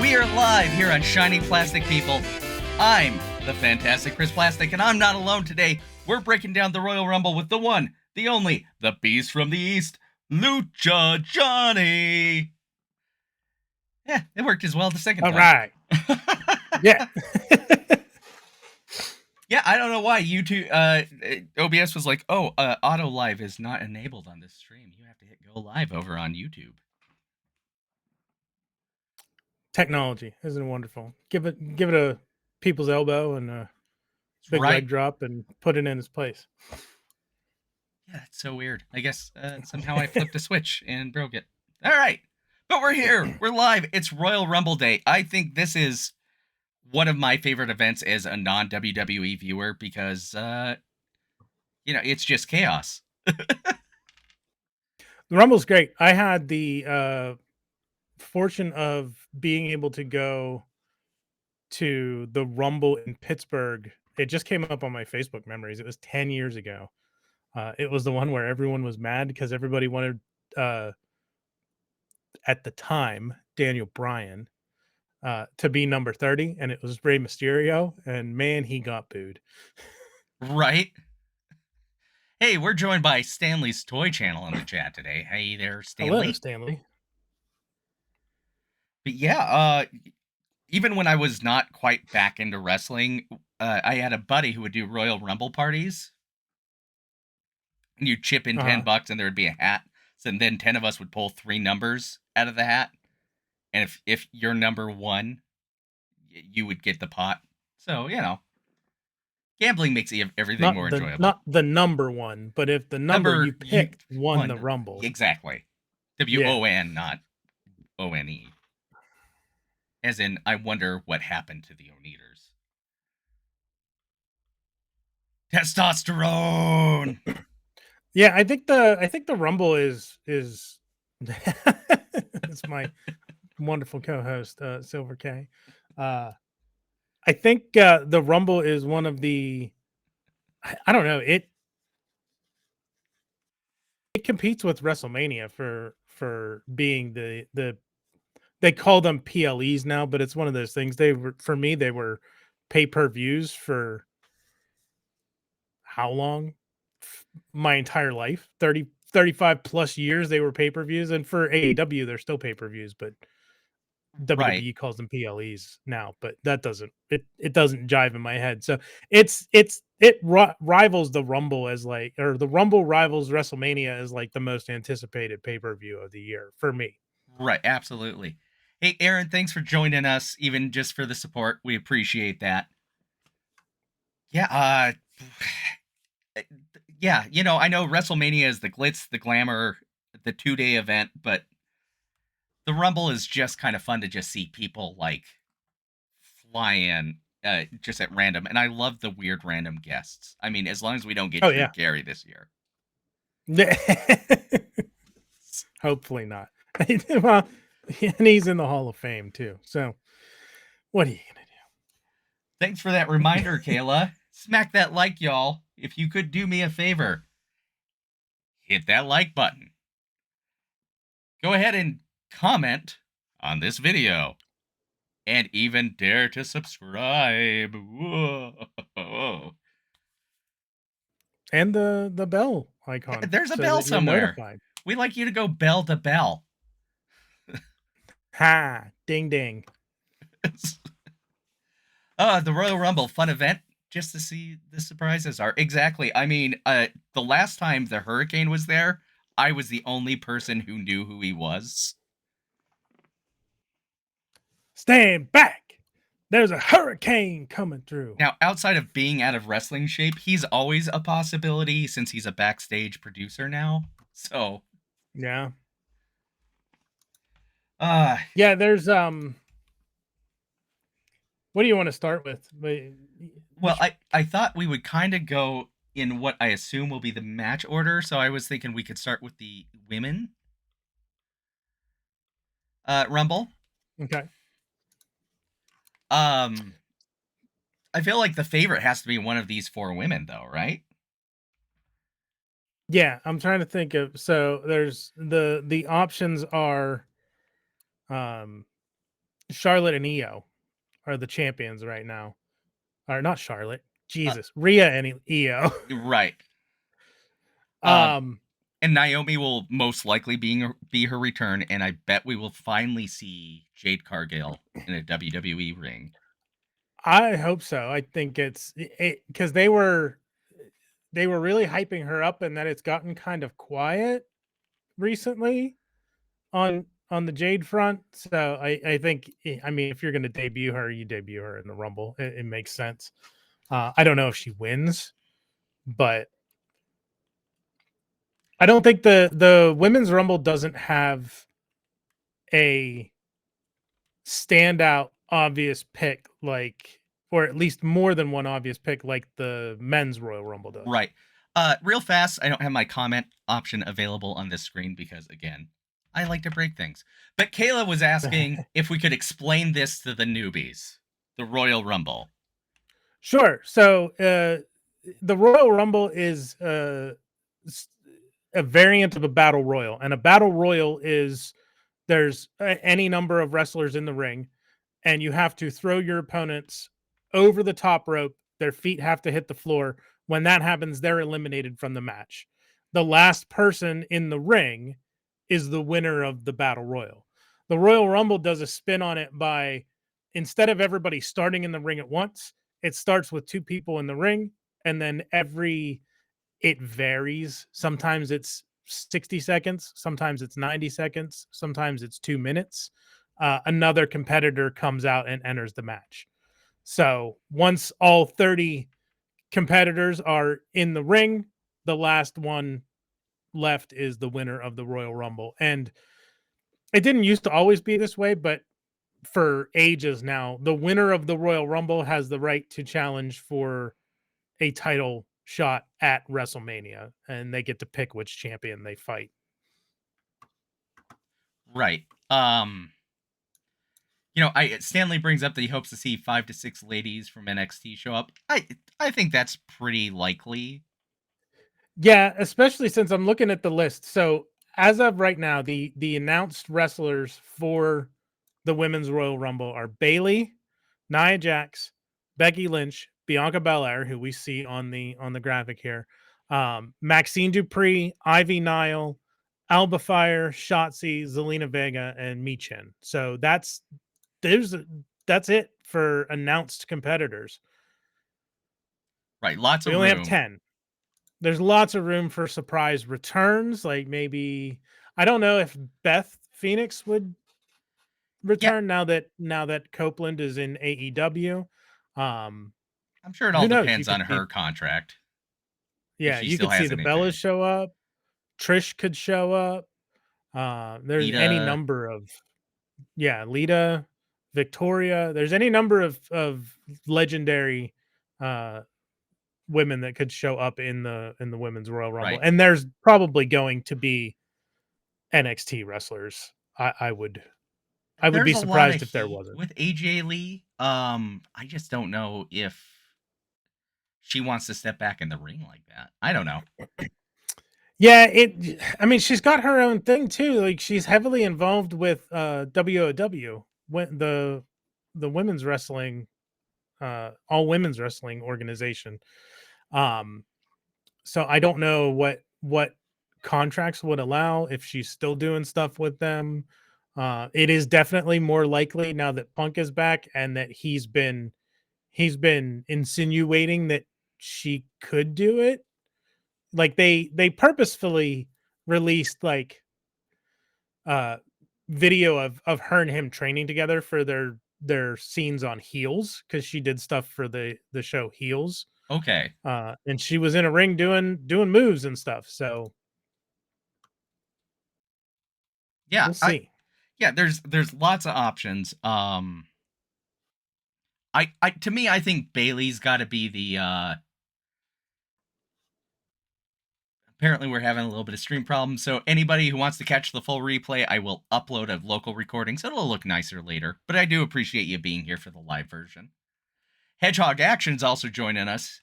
We are live here on Shiny Plastic People. I'm the fantastic Chris Plastic, and I'm not alone today. We're breaking down the Royal Rumble with the one, the only, the beast from the East, Lucha Johnny. Yeah, it worked as well the second All time. right. Yeah. Yeah, I don't know why YouTube, OBS was like, oh, auto live is not enabled on this stream. You have to hit go live over on YouTube. Technology isn't it wonderful. Give it a people's elbow and a big Right. leg drop and put it in its place. Yeah, that's so weird. I guess somehow I flipped a switch and broke it. All right. But we're here. We're live. It's Royal Rumble Day. I think this is one of my favorite events as a non WWE viewer because, it's just chaos. The Rumble's great. I had the fortune of being able to go to the Rumble in Pittsburgh. It just came up on my Facebook memories. It was 10 years ago. It was the one where everyone was mad because everybody wanted, uh, at the time, Daniel Bryan to be number 30, and it was Rey Mysterio, and man, he got booed. Right? Hey, we're joined by Stanley's Toy Channel in the chat today. Hey there, Hello, Stanley. Stanley. But yeah, even when I was not quite back into wrestling, I had a buddy who would do Royal Rumble parties. And you chip in $10 and there would be a hat. So then 10 of us would pull 3 numbers out of the hat. And if your number won, you would get the pot. So, gambling makes everything more enjoyable. Not the number one, but if the number you picked won the Rumble. Exactly. WON, not ONE. As in, I wonder what happened to the Oneaters. Testosterone. Yeah, I think the Rumble is it's my wonderful co-host, Silver K. I think the Rumble is one of the I don't know, it competes with WrestleMania for being the they call them PLEs now, but it's one of those things. They were for me, they were pay-per-views for how long? My entire life, 35 plus years they were pay-per-views, and for AEW they're still pay-per-views, but Right. WWE calls them PLEs now, but that doesn't it doesn't jive in my head. So it rivals the Rumble as like, or the Rumble rivals WrestleMania as like the most anticipated pay-per-view of the year for me. Right. Absolutely. Hey, Aaron, thanks for joining us, even just for the support. We appreciate that. Yeah, yeah, I know WrestleMania is the glitz, the glamour, the 2-day event, but the Rumble is just kind of fun to just see people like fly in just at random. And I love the weird random guests. I mean, as long as we don't get Oh Drew yeah. Carey this year. Hopefully not. Well, and he's in the Hall of Fame too. So what are you gonna Thanks for that reminder, Kayla. Smack that like, y'all. If you could do me a favor, hit that like button. Go ahead and comment on this video. And even dare to subscribe. Whoa. And the bell icon. There's a so bell that you're somewhere. notified. We'd like you to go bell to bell. Ha! Ding ding. The Royal Rumble, fun event. Just to see the surprises are. Exactly. I mean, the last time the Hurricane was there, I was the only person who knew who he was. Stand back. There's a hurricane coming through. Now, outside of being out of wrestling shape, he's always a possibility since he's a backstage producer now. So, yeah. uh, Yeah, there's what do you want to start with? well, I thought we would kind of go in what I assume will be the match order, so I was thinking we could start with the women. Rumble. Okay. I feel like the favorite has to be one of these 4 women, though, right? Yeah, I'm trying to think of, so there's the options are Charlotte and Io are the champions right now. Or not Charlotte. Uh, Jesus, Rhea and Io. right. Um, um, and Naomi will most likely be her return, and I bet we will finally see Jade Cargill in a WWE ring. I hope so. I think it's because they were really hyping her up, and then it's gotten kind of quiet recently on the Jade front. So I think, I mean, if you're going to debut her, you debut her in the Rumble. It makes sense. I don't know if she wins, but I don't think the women's Rumble doesn't have a standout obvious pick, like, or at least more than one obvious pick like the men's Royal Rumble does. Right. Real fast, I don't have my comment option available on this screen because, again, I like to break things. But Kayla was asking if we could explain this to the newbies, the Royal Rumble. Sure. So the Royal Rumble is a variant of a battle royal, and a battle royal is there's any number of wrestlers in the ring, and you have to throw your opponents over the top rope. Their feet have to hit the floor. When that happens, they're eliminated from the match. The last person in the ring is the winner of the battle royal. The Royal Rumble does a spin on it by, instead of everybody starting in the ring at once, it starts with two people in the ring, and then it varies. Sometimes it's 60 seconds, sometimes it's 90 seconds, sometimes it's 2 minutes. Another competitor comes out and enters the match. So once all 30 competitors are in the ring, the last one left is the winner of the Royal Rumble. And it didn't used to always be this way, but for ages now, the winner of the Royal Rumble has the right to challenge for a title shot at WrestleMania, and they get to pick which champion they fight. Right. I Stanley brings up that he hopes to see 5 to 6 ladies from NXT show up. I think that's pretty likely. Yeah, especially since I'm looking at the list. So as of right now, the announced wrestlers for the Women's Royal Rumble are Bayley, Nia Jax, Becky Lynch, Bianca Belair, who we see on the graphic here, Maxine Dupree, Ivy Nile, Alba Fire, Shotzi, Zelina Vega, and Michin. So that's it for announced competitors. Right. Lots We of only have room. 10. There's lots of room for surprise returns. Like maybe, I don't know if Beth Phoenix would Yeah, return now that Copeland is in AEW. I'm sure it all Who knows? You depends could on see, her contract if yeah, she you still could see has the Bellas anything. show up. Trish could show up. There's any Lita. number of, yeah, Lita, Victoria. There's any number of legendary uh women that could show up in the women's Royal Rumble. Right. And there's probably going to be NXT wrestlers. I would There's be a lot of surprised if there heat wasn't. with AJ Lee. I just don't know if she wants to step back in the ring like that. I don't know. Yeah, I mean, she's got her own thing too. Like she's heavily involved with WOW, when the women's wrestling all women's wrestling organization. Um so I don't know what contracts would allow if she's still doing stuff with them. It is definitely more likely now that Punk is back and that he's been insinuating that she could do it. Like they purposefully released like uh video of her and him training together for their scenes on Heels, because she did stuff for the show Heels. Okay. And she was in a ring doing moves and stuff. So Yeah, we'll I see. yeah, there's lots of options. I to me I think Bailey's got to be the apparently we're having a little bit of stream problems, so anybody who wants to catch the full replay, I will upload a local recording so it'll look nicer later. But I do appreciate you being here for the live version. Hedgehog Action's also joining us.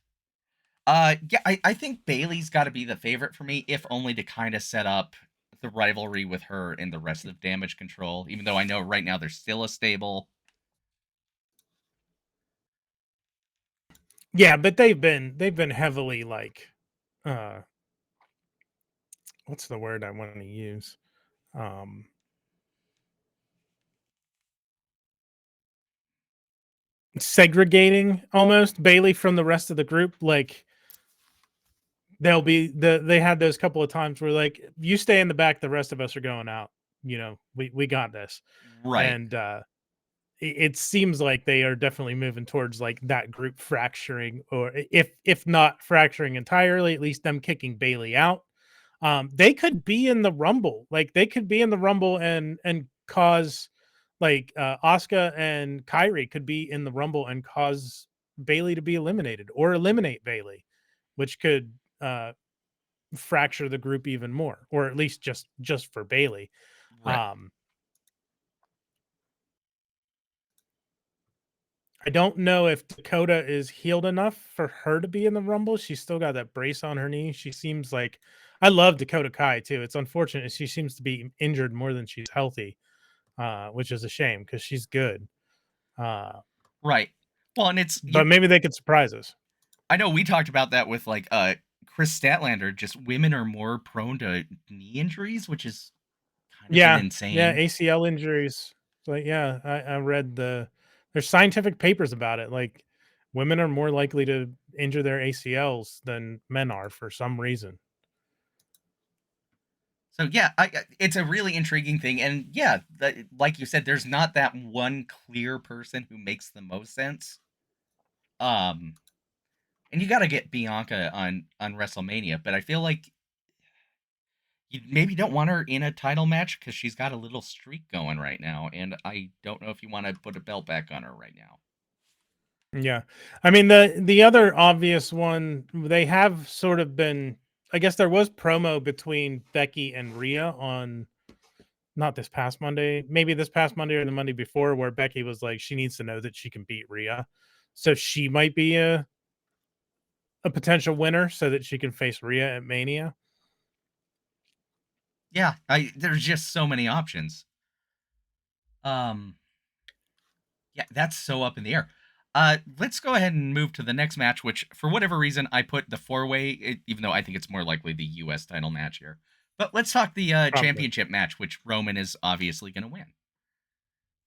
Yeah, I think Bailey's got to be the favorite for me, if only to kind of set up the rivalry with her and the rest of Damage Control. Even though I know right now they're still a stable, Yeah, but they've been heavily like, uh, what's the word I want to use? Um, Segregating almost Bailey from the rest of the group. Like they had those couple of times where like you stay in the back, the rest of us are going out. We got this, Right. and it seems like they are definitely moving towards like that group fracturing, or if not fracturing entirely, at least them kicking Bailey out. They could be in the Rumble, like they could be in the Rumble and cause like Asuka and Kyrie could be in the Rumble and cause Bailey to be eliminated or eliminate Bailey, which could fracture the group even more, or at least just for Bailey. Right. Um, I don't know if Dakota is healed enough for her to be in the Rumble. She's still got that brace on her knee. She seems like I love Dakota Kai too. It's unfortunate she seems to be injured more than she's healthy, which is a shame because she's good. Uh, Right. Well, and it's but maybe they could surprise us. I know we talked about that with like Chris Statlander. Just women are more prone to knee injuries, which is kind of an Yeah, insane. ACL injuries. Like, yeah, I read there's scientific papers about it. Like, women are more likely to injure their ACLs than men are for some reason. So yeah, it's a really intriguing thing, and yeah, like you said, there's not that one clear person who makes the most sense. Um, and you got to get Bianca on WrestleMania, but I feel like you maybe don't want her in a title match because she's got a little streak going right now, and I don't know if you want to put a belt back on her right now. Yeah. I mean, the other obvious one, they have sort of been, I guess there was promo between Becky and Rhea on not this past Monday, maybe this past Monday or the Monday before, where Becky was like she needs to know that she can beat Rhea. So she might be a potential winner so that she can face Rhea at Mania. Yeah, I there's just so many options. Um, yeah, that's so up in the air. Let's go ahead and move to the next match, which for whatever reason I put the four-way, even though I think it's more likely the U.S. title match here. But let's talk the Probably. championship match, which Roman is obviously going to win.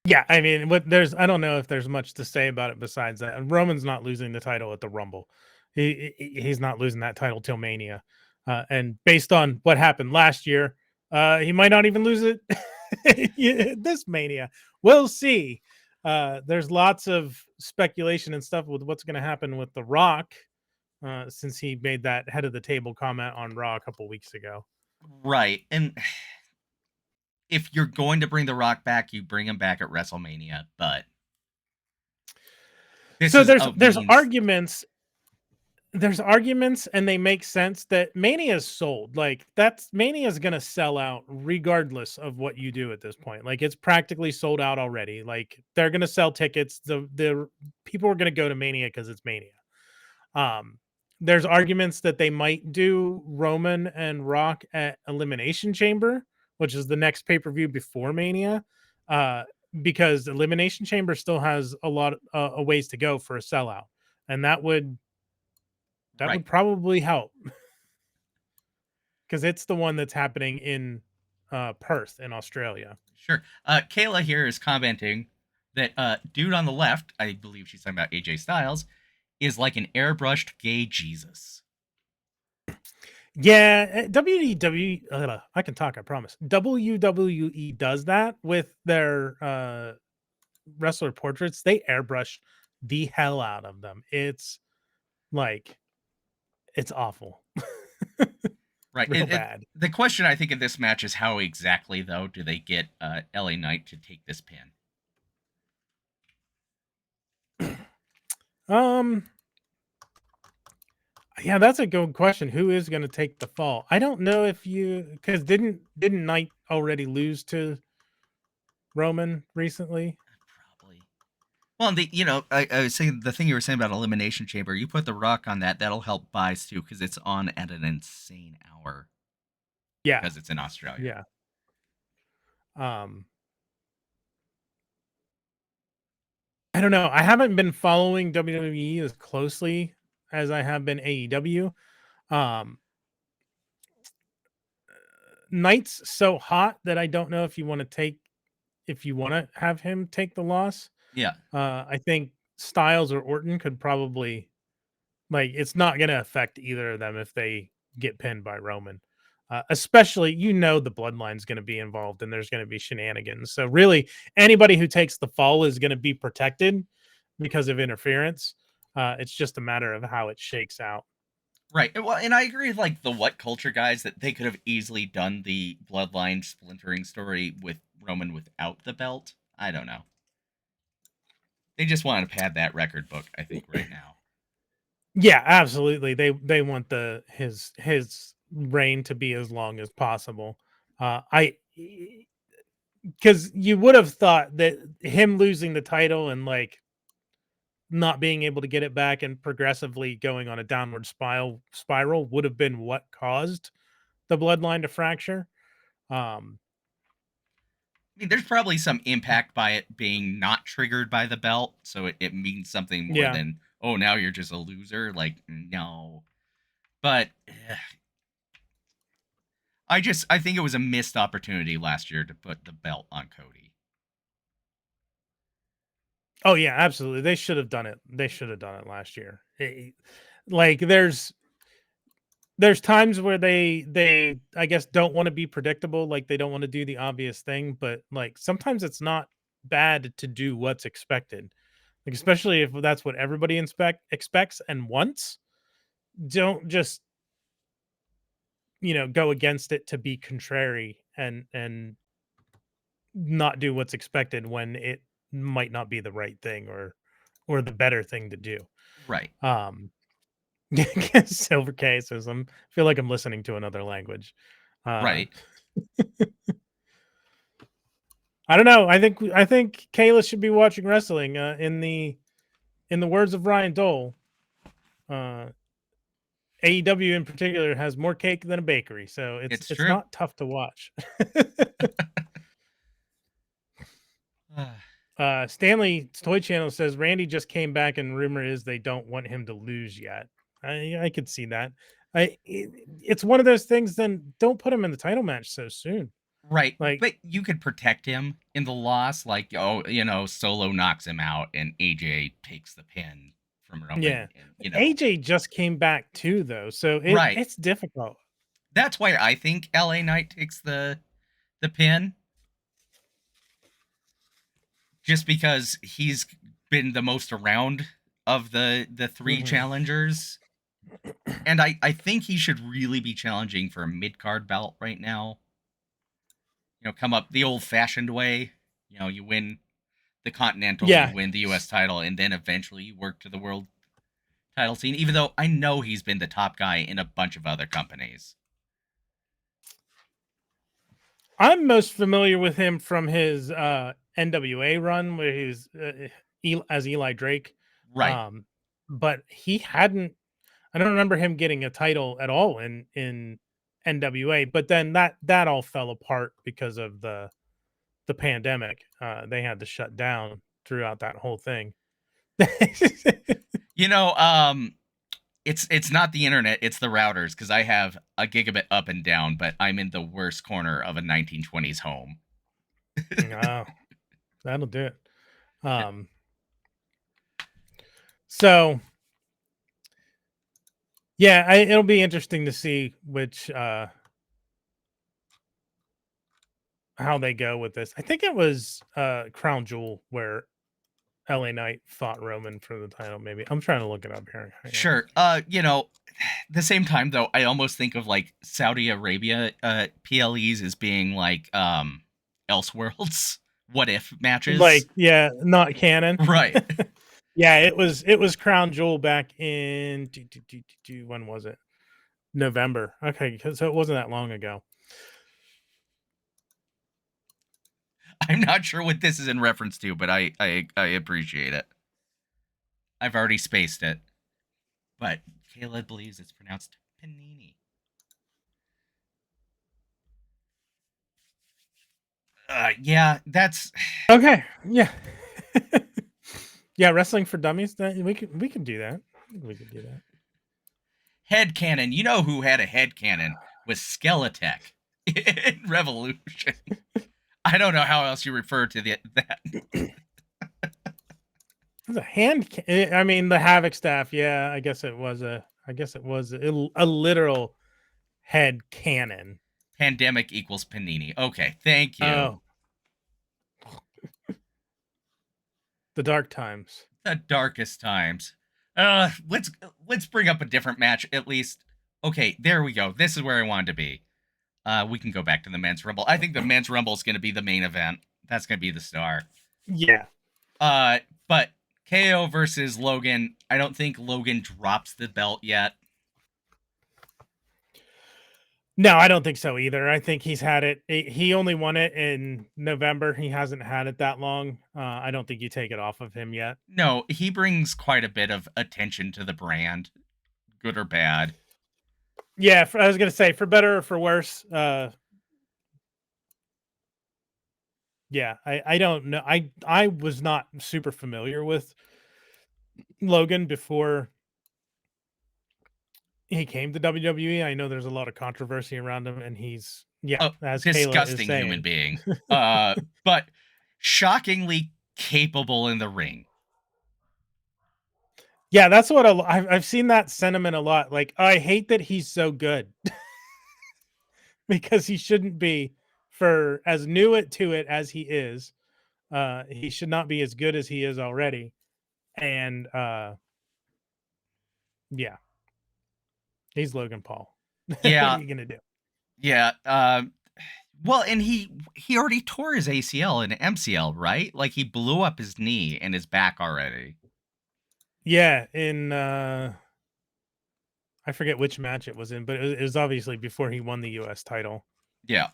Yeah, I mean, what there's I don't know if there's much to say about it besides that. And Roman's not losing the title at the Rumble. He's not losing that title till Mania. And based on what happened last year, he might not even lose it this Mania. We'll see. There's lots of speculation and stuff with what's going to happen with The Rock, since he made that head of the table comment on Raw a couple weeks ago. Right, and if you're going to bring The Rock back, you bring him back at WrestleMania. But this So is there's a there's means. arguments there's arguments and they make sense that Mania is sold. Like that's Mania is going to sell out regardless of what you do at this point. Like it's practically sold out already. Like they're going to sell tickets. The people are going to go to Mania because it's Mania. Um, there's arguments that they might do Roman and Rock at Elimination Chamber, which is the next pay per view before Mania, uh, because Elimination Chamber still has a lot a ways to go for a sellout, and that would Right. probably help because it's the one that's happening in Perth in Australia. Sure. Kayla here is commenting that dude on the left, I believe she's talking about AJ Styles, is like an airbrushed gay Jesus. Yeah, WWE. I can talk. I promise. WWE does that with their wrestler portraits. They airbrush the hell out of them. It's like it's awful, Right. real bad. The question I think in this match is how exactly though do they get LA Knight to take this pin? Um, yeah, that's a good question. Who is going to take the fall? I don't know if you because didn't Knight already lose to Roman recently? Probably. Well, and I was saying the thing you were saying about Elimination Chamber. You put the Rock on that, that'll help buys too because it's on at an insane hour Yeah, because it's in Australia. yeah. Um, don't know. I haven't been following WWE as closely as I have been AEW. Um, Knight's so hot that I don't know if you want to have him take the loss. Yeah. I think Styles or Orton could probably, like, it's not going to affect either of them if they get pinned by Roman. Especially, the bloodline's going to be involved and there's going to be shenanigans. So really, anybody who takes the fall is going to be protected because of interference. It's just a matter of how it shakes out. Right. Well, and I agree with like the What Culture guys that they could have easily done the bloodline splintering story with Roman without the belt. I don't know. They just wanted to pad that record book, I think, right now. Yeah, absolutely. They want his reign to be as long as possible. I Because you would have thought that him losing the title and like not being able to get it back and progressively going on a downward spiral would have been what caused the bloodline to fracture. Um, I mean, there's probably some impact by it being not triggered by the belt, so it means something more yeah. than, oh, now you're just a loser. Like, no. But I think it was a missed opportunity last year to put the belt on Cody. Oh yeah, absolutely. They should have done it. They should have done it last year. Like there's times where they I guess don't want to be predictable, like they don't want to do the obvious thing, but like sometimes it's not bad to do what's expected. Like especially if that's what everybody expects and wants. Don't just, go against it to be contrary and not do what's expected when it might not be the right thing or the better thing to do. Right. Um Silver cases. Feel like I'm listening to another language. Uh Right. I don't know. I think Kayla should be watching wrestling. In the words of Ryan Dole, uh, AEW in particular has more cake than a bakery, so It's it's true. not tough to watch. Stanley Toy Channel says Randy just came back, and rumor is they don't want him to lose yet. I could see that. It's one of those things. Then don't put him in the title match so soon. Right, Like, but you could protect him in the loss, like, oh, Solo knocks him out and AJ takes the pin from yeah, Roman, and AJ just came back too, though, so right. it's difficult. That's why I think LA Knight takes the pin, just because he's been the most around of the three Mhm. challengers, and I think he should really be challenging for a mid card belt right now. Come up the old fashioned way. You win the Continental, you Yeah, win the U.S. title, and then eventually you work to the world title scene. Even though I know he's been the top guy in a bunch of other companies. I'm most familiar with him from his NWA run where he's as Eli Drake. Right. Um, but he hadn't. I don't remember him getting a title at all in NWA. But then that all fell apart because of the pandemic. They had to shut down throughout that whole thing. You know, um, it's not the internet, it's the routers, because I have a gigabit up and down, but I'm in the worst corner of a 1920s home. Oh, that'll do it. Um, so yeah, it'll be interesting to see which how they go with this. I think it was Crown Jewel where LA Knight fought Roman for the title. Maybe I'm trying to look it up here. Hang on. Sure. The same time though, I almost think of like Saudi Arabia PLEs as being like Elseworlds what if matches. Like, yeah, not canon. Right. Yeah, it was Crown Jewel back in when was it? November. Okay, so it wasn't that long ago. I'm not sure what this is in reference to, but I appreciate it. I've already spaced it. But Kayla believes it's pronounced panini. Yeah, that's Okay, yeah. Yeah, wrestling for dummies. We can do that. I think we could do that. Head cannon. You know who had a head cannon was Skeletech in Revolution. I don't know how else you refer to that. It's a hand. I mean, the Havoc staff. Yeah, I guess it was a. I guess it was a literal head cannon. Pandemic equals Panini. Okay, thank you. Oh, the dark times. The darkest times. Let's bring up a different match at least. Okay, there we go. This is where I wanted to be. We can go back to the men's rumble. I think the men's rumble is going to be the main event. That's going to be the star. Yeah. But KO versus Logan. I don't think Logan drops the belt yet. No, I don't think so either. I think he's had it. He only won it in November. He hasn't had it that long. I don't think you take it off of him yet. No, he brings quite a bit of attention to the brand, good or bad. Yeah, I was gonna say for better or for worse. Yeah, I don't know. I was not super familiar with Logan before he came to WWE. I know there's a lot of controversy around him, and he's as Kayla is Disgusting saying, human being. But shockingly capable in the ring. Yeah, that's what I've seen that sentiment a lot. Like, I hate that he's so good because he shouldn't be. For as new to it as he is, he should not be as good as he is already. And yeah, he's Logan Paul. Yeah. What are you gonna do? Yeah. Well, and he already tore his ACL and MCL, right? Like he blew up his knee and his back already. Yeah, in I forget which match it was in, but it was obviously before he won the US title. Yeah.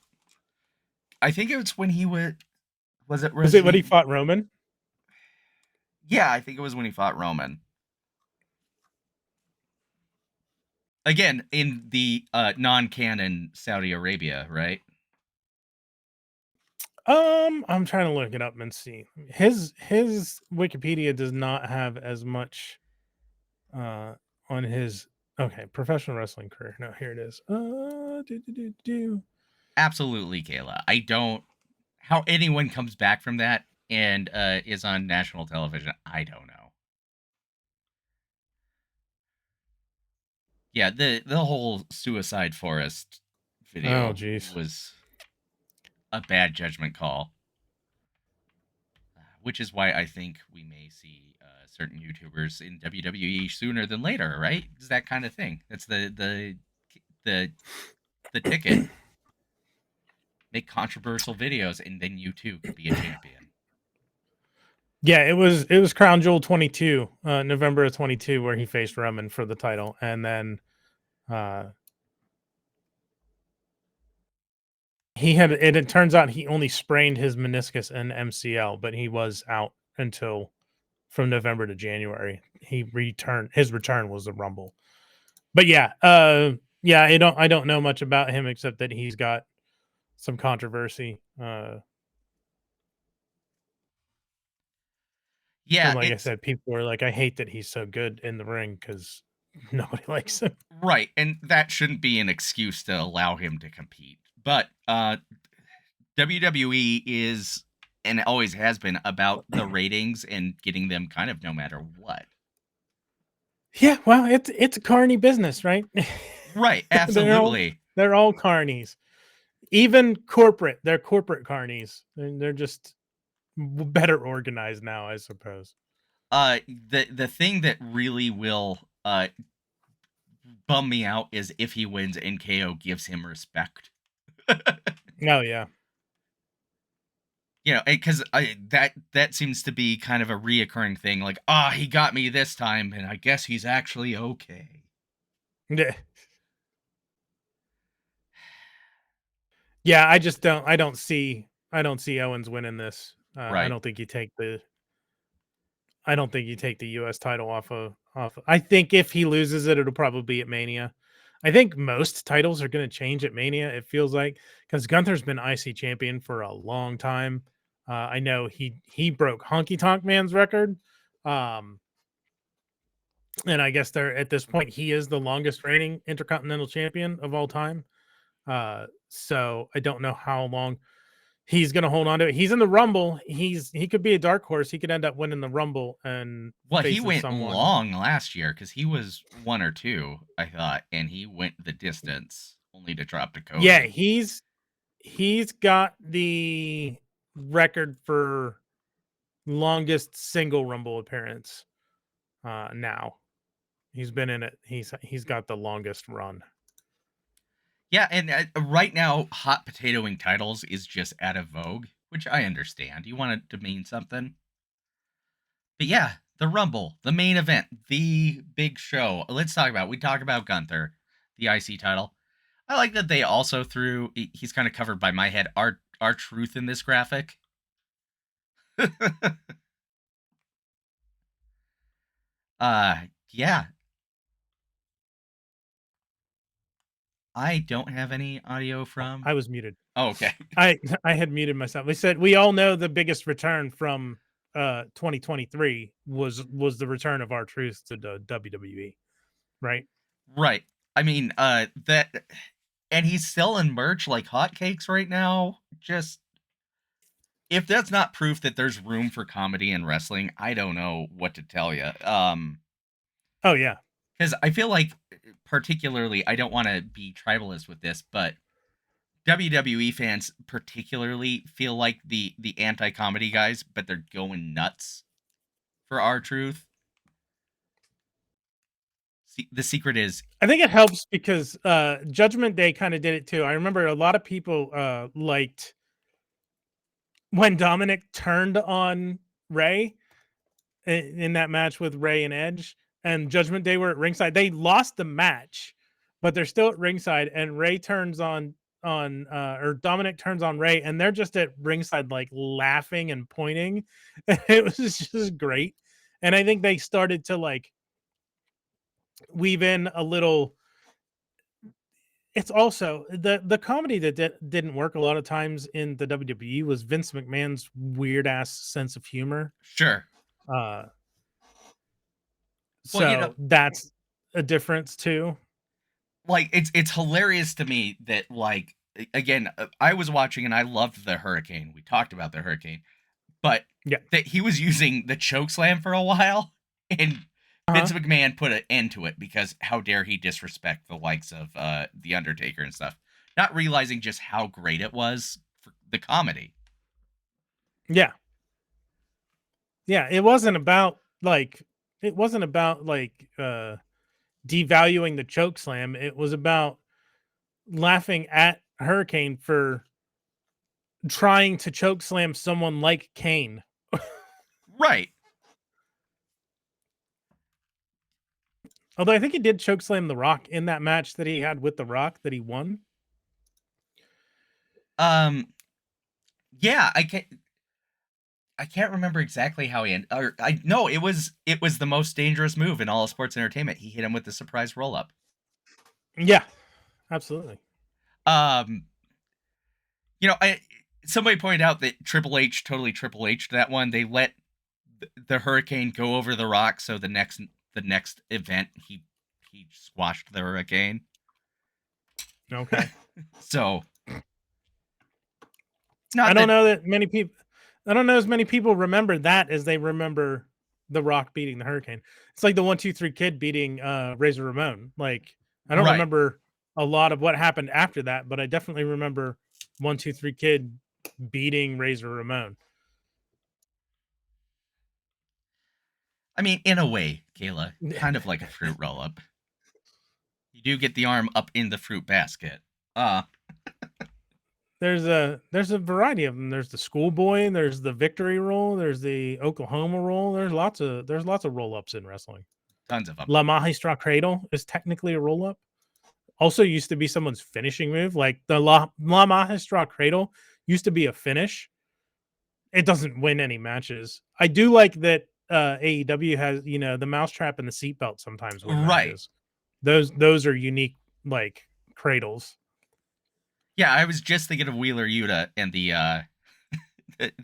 I think it was when he was it Was it when he fought Roman? Yeah, I think it was when he fought Roman. Again, in the non-canon Saudi Arabia, right? I'm trying to look it up and see. His Wikipedia does not have as much on his professional wrestling career. No, here it is. Absolutely, Kayla. I don't how anyone comes back from that and is on national television. I don't know. Yeah, the whole Suicide Forest video was a bad judgment call, which is why I think we may see certain YouTubers in WWE sooner than later. Right? It's that kind of thing. That's the ticket. Make controversial videos, and then you too could be a champion. Yeah, it was Crown Jewel 22, November of 22, where he faced Roman for the title, and then he had it. It turns out he only sprained his meniscus and MCL, but he was out until from November to January. He returned. His return was the Rumble. But yeah, I don't know much about him except that he's got some controversy. Yeah, and like I said, people were like, "I hate that he's so good in the ring because nobody likes him." Right, and that shouldn't be an excuse to allow him to compete. But WWE is and always has been about the ratings and getting them kind of no matter what. Yeah, well, it's a carny business, right? Right, absolutely. they're all carnies. Even corporate, they're corporate carnies. They're just better organized now, I suppose. The thing that really will bum me out is if he wins and KO gives him respect. Oh yeah. You know, because that seems to be kind of a reoccurring thing. Like, he got me this time, and I guess he's actually okay. Yeah. Yeah, I don't see Owens winning this. Right. I don't think you take the US title off. I think if he loses it, it'll probably be at Mania. I think most titles are going to change at Mania. It feels like because Gunther's been IC champion for a long time. I know he broke Honky Tonk Man's record, Um, and I guess they're at this point he is the longest reigning Intercontinental Champion of all time. So I don't know how long he's going to hold on to it. He's in the Rumble. He could be a dark horse. He could end up winning the Rumble and Well, he facing went someone. long last year because he was 1 or 2, I thought, and he went the distance only to drop to Yeah, Cody. he's got the record for longest single Rumble appearance. Now he's been in it. He's got the longest run. Yeah, and right now, hot potatoing titles is just out of vogue, which I understand. You want it to mean something. But yeah, the Rumble, the main event, the big show. Let's talk about. We talk about Gunther, the IC title. I like that they also threw. He's kind of covered by my head. Our truth in this graphic. Yeah. I don't have any audio from. I was muted. Oh, okay. I had muted myself. We said we all know the biggest return from 2023 was the return of R-Truth to the WWE, right? Right. I mean, that, and he's selling merch like hotcakes right now. Just, if that's not proof that there's room for comedy in wrestling, I don't know what to tell you. Oh yeah. Because I feel like, particularly, I don't want to be tribalist with this, but WWE fans particularly feel like the anti-comedy guys, but they're going nuts for R-Truth. See, the secret is, I think it helps because Judgment Day kind of did it too. I remember a lot of people liked when Dominic turned on Ray in that match with Ray and Edge, and Judgment Day were at ringside. They lost the match, but they're still at ringside, and Ray turns on or Dominic turns on Ray, and they're just at ringside like laughing and pointing. It was just great. And I think they started to like weave in a little. It's also the comedy that didn't work a lot of times in the WWE was Vince McMahon's weird ass sense of humor. sure. Uh, Well, so that's a difference too. like, it's hilarious to me that, like, again, I was watching and I loved the Hurricane. We talked about the Hurricane, but Yeah. that he was using the choke slam for a while, and Uh-huh. Vince McMahon put an end to it because how dare he disrespect the likes of the Undertaker and stuff, not realizing just how great it was for the comedy. Yeah. Yeah. It wasn't about devaluing the choke slam. It was about laughing at Hurricane for trying to choke slam someone like Kane. Right. Although I think he did choke slam The Rock in that match that he had with The Rock that he won. Yeah, I can't remember exactly how he ended. Or I no, it was the most dangerous move in all of sports entertainment. He hit him with the surprise roll up. Yeah, absolutely. Um, somebody pointed out that Triple H totally Triple H that one. They let the Hurricane go over the Rock, so the next event he squashed the Hurricane. Okay. So I not don't that. know that many people. I don't know as many people remember that as they remember The Rock beating the Hurricane. It's like the 1-2-3 Kid beating Razor Ramon. Like I don't Right. remember a lot of what happened after that, but I definitely remember 1-2-3 Kid beating Razor Ramon. I mean, in a way, Kayla, kind of like a fruit roll up. You do get the arm up in the fruit basket. There's a variety of them. There's the schoolboy, there's the victory roll, there's the Oklahoma roll. There's lots of roll ups in wrestling. Tons of them. La Magistra Cradle is technically a roll up. Also used to be someone's finishing move. Like the La Magistra Cradle used to be a finish. It doesn't win any matches. I do like that AEW has, the mousetrap and the seatbelt sometimes win Right. matches. Those are unique like cradles. Yeah, I was just thinking of Wheeler Yuta and the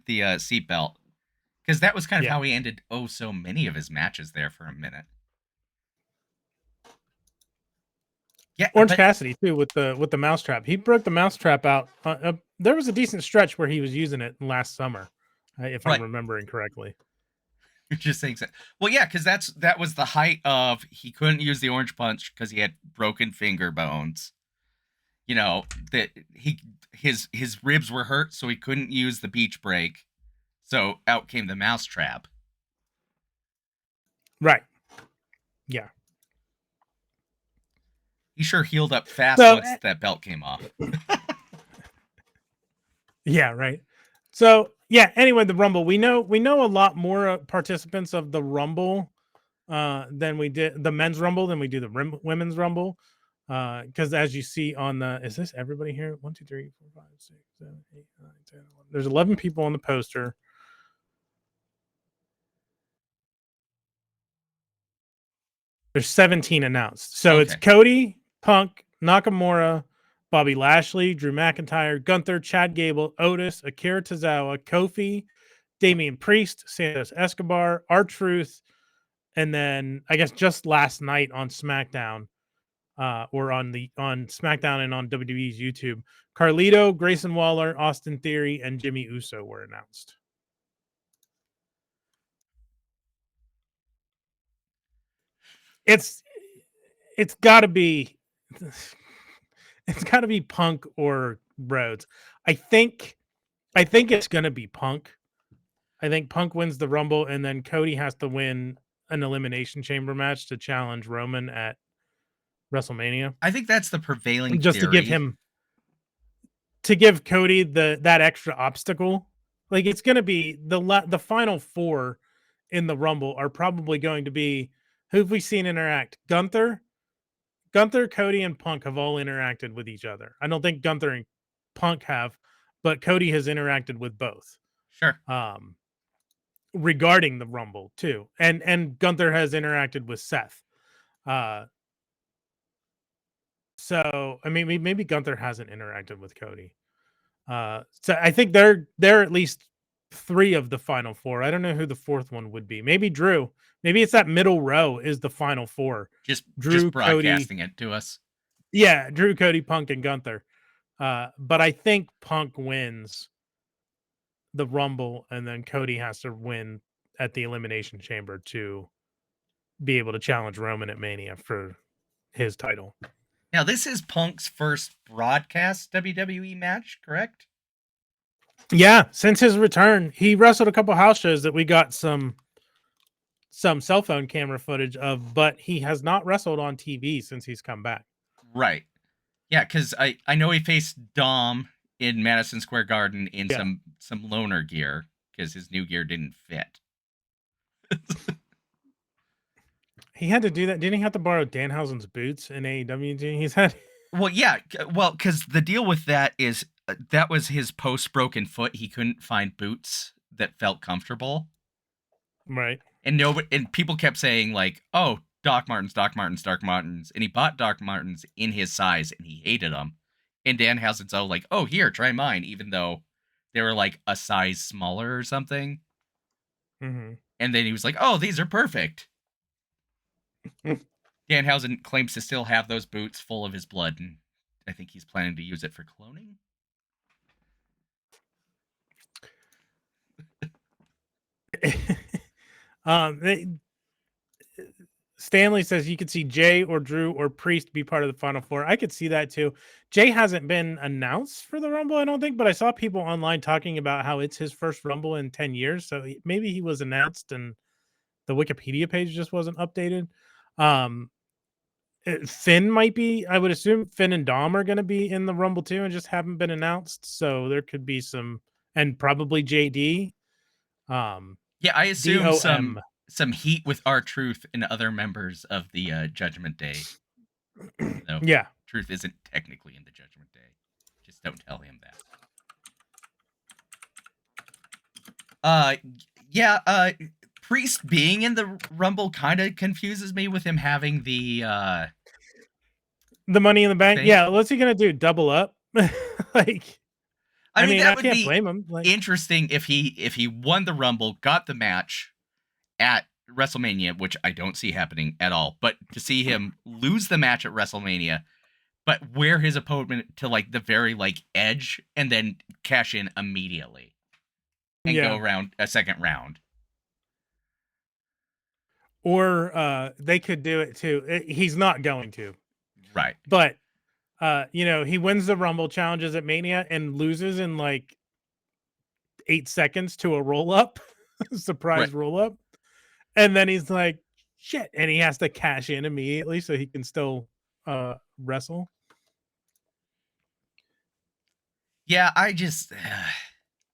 the seatbelt. Because that was kind of Yeah. how he ended so many of his matches there for a minute. Yeah, Orange but Cassidy too with the mousetrap. He broke the mousetrap out. There was a decent stretch where he was using it last summer, if I'm right, remembering correctly. you're just saying so. Well, yeah, because that was the height of he couldn't use the orange punch because he had broken finger bones. You know that his ribs were hurt, so he couldn't use the beach break. So out came the mousetrap. Right. Yeah. He sure healed up fast So once that belt came off. yeah, right. So yeah. Anyway, the Rumble. We know a lot more participants of the Rumble than we did the men's Rumble than we do the women's Rumble. Because as you see on the, is this everybody here? 1, 2, 3, 4, 5, 6, 7, 8, 9, 10, 11. There's 11 people on the poster. There's 17 announced. So it's Okay. Cody, Punk, Nakamura, Bobby Lashley, Drew McIntyre, Gunther, Chad Gable, Otis, Akira Tozawa, Kofi, Damian Priest, Santos Escobar, R-Truth, and then I guess just last night on SmackDown, or on SmackDown and on WWE's YouTube, Carlito, Grayson Waller, Austin Theory, and Jimmy Uso were announced. It's got to be it's got to be Punk or Rhodes. I think it's going to be Punk. I think Punk wins the Rumble, and then Cody has to win an Elimination Chamber match to challenge Roman at WrestleMania, I think that's the prevailing just to give theory. him give Cody that extra obstacle. Like it's going to be the final four in the Rumble are probably going to be, who have we seen interact? Gunther, Cody, and Punk have all interacted with each other. I don't think Gunther and Punk have, but Cody has interacted with both. Sure. Regarding the Rumble too, and Gunther has interacted with Seth. So I mean, maybe Gunther hasn't interacted with Cody. So I think they're at least three of the final four. I don't know who the fourth one would be. Maybe Drew. Maybe it's that middle row is the final four. Just Drew, Cody. broadcasting it to us. Yeah, Drew, Cody, Punk, and Gunther. But I think Punk wins the Rumble, and then Cody has to win at the Elimination Chamber to be able to challenge Roman at Mania for his title. Now, this is Punk's first broadcast WWE match, correct? Yeah, since his return, he wrestled a couple house shows that we got some cell phone camera footage of, but he has not wrestled on TV since he's come back. Right. Yeah, because I know he faced Dom in Madison Square Garden in some loner gear because his new gear didn't fit. He had to do that. Didn't he have to borrow Danhausen's boots in AEW? He's had. Well, yeah. Well, because the deal with that is that was his post broken foot. He couldn't find boots that felt comfortable. Right. And people kept saying like, "Oh, Doc Martens," and he bought Doc Martens in his size, and he hated them. And Danhausen's all like, "Oh, here, try mine," even though they were like a size smaller or something. Mm-hmm. And then he was like, "Oh, these are perfect." Danhausen claims to still have those boots full of his blood, and I think he's planning to use it for cloning. Stanley says you could see Jay or Drew or Priest be part of the Final Four. I could see that too. Jay hasn't been announced for the Rumble, I don't think, but I saw people online talking about how it's his first Rumble in 10 years. So maybe he was announced and the Wikipedia page just wasn't updated. Finn might be. I would assume Finn and Dom are going to be in the Rumble too and just haven't been announced. So there could be some, and probably JD. Yeah, I assume DOM. some heat with R-Truth and other members of the Judgment Day. No, yeah, Truth isn't technically in the Judgment Day. Just don't tell him that. Yeah. Priest being in the Rumble kind of confuses me with him having the Money in the Bank. thing. Yeah, what's he gonna do? Double up? Like, I mean, that I would can't be blame him. Like, interesting if he won the Rumble, got the match at WrestleMania, which I don't see happening at all. But to see him lose the match at WrestleMania, but wear his opponent to like the very like edge, and then cash in immediately and go yeah. around a second round. Or they could do it too. He's not going to, Right. but he wins the Rumble, challenges at Mania, and loses in like 8 seconds to a roll up, Right. surprise roll up, and then he's like, "Shit!" and he has to cash in immediately so he can still wrestle. Yeah, I just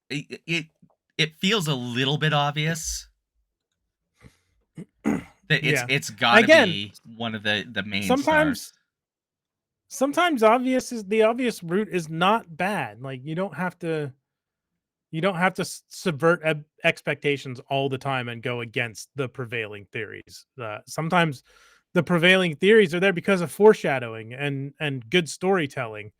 it feels a little bit obvious that Yeah. it's got to Again, be one of the main sometimes stars. obvious is the obvious route is not bad. Like you don't have to subvert expectations all the time and go against the prevailing theories. Sometimes the prevailing theories are there because of foreshadowing and good storytelling.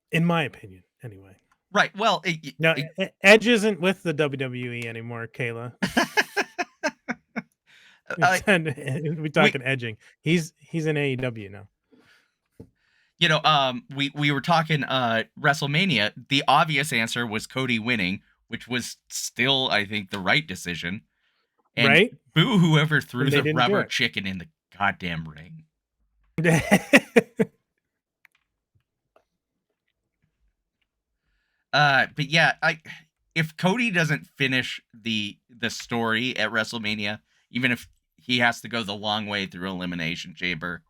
In my opinion, anyway. Right. Well, No, Edge isn't with the WWE anymore, Kayla. uh, We we talking edging. He's in AEW now. we were talking WrestleMania. The obvious answer was Cody winning, which was still, I think, the right decision. And Right? boo whoever threw And they the didn't do rubber it. chicken in the goddamn ring. But yeah, if Cody doesn't finish the story at WrestleMania, even if he has to go the long way through Elimination Chamber,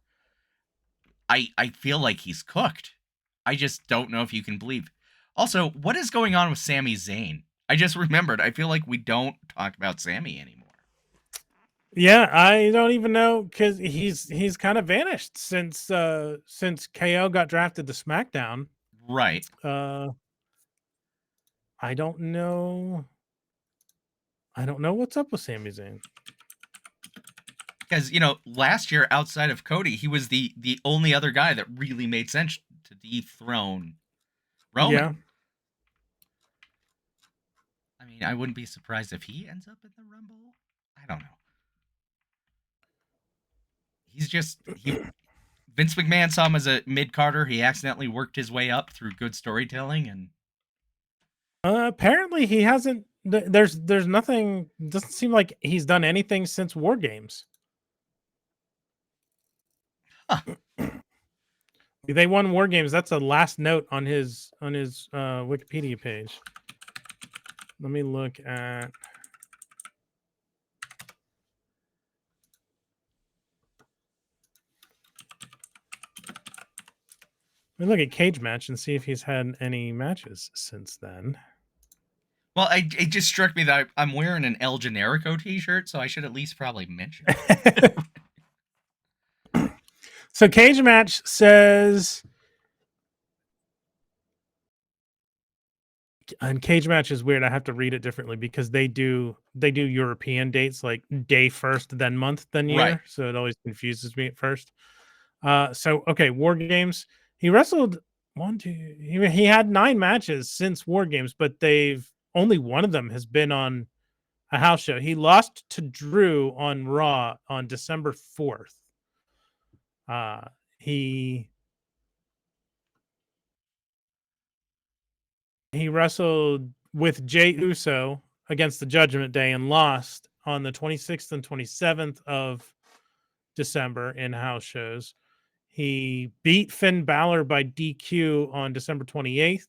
I feel like he's cooked. I just don't know if you can believe. Also, what is going on with Sami Zayn? I just remembered. I feel like we don't talk about Sami anymore. Yeah, I don't even know because he's kind of vanished since KO got drafted to SmackDown. Right. I don't know. I don't know what's up with Sami Zayn. Because last year outside of Cody, he was the only other guy that really made sense to dethrone Roman. Yeah. I mean, I wouldn't be surprised if he ends up in the Rumble. I don't know. He's just he. Vince McMahon saw him as a mid Carter. He accidentally worked his way up through good storytelling, and Apparently he hasn't. There's nothing. Doesn't seem like he's done anything since War Games. huh. They won War Games. That's a last note on his Wikipedia page. Let me look at. Let me look at Cage Match and see if he's had any matches since then. Well, it just struck me that I'm wearing an El Generico T-shirt, so I should at least probably mention it. So Cage Match says, and Cage Match is weird. I have to read it differently because they do European dates like day first, then month, then year. Right. So it always confuses me at first. So okay, War Games. He wrestled he had 9 matches since War Games, but they've only one of them has been on a house show. He lost to Drew on Raw on December 4th. He wrestled with Jey Uso against the Judgment Day and lost on the 26th and 27th of December in house shows. He beat Finn Balor by DQ on December 28th.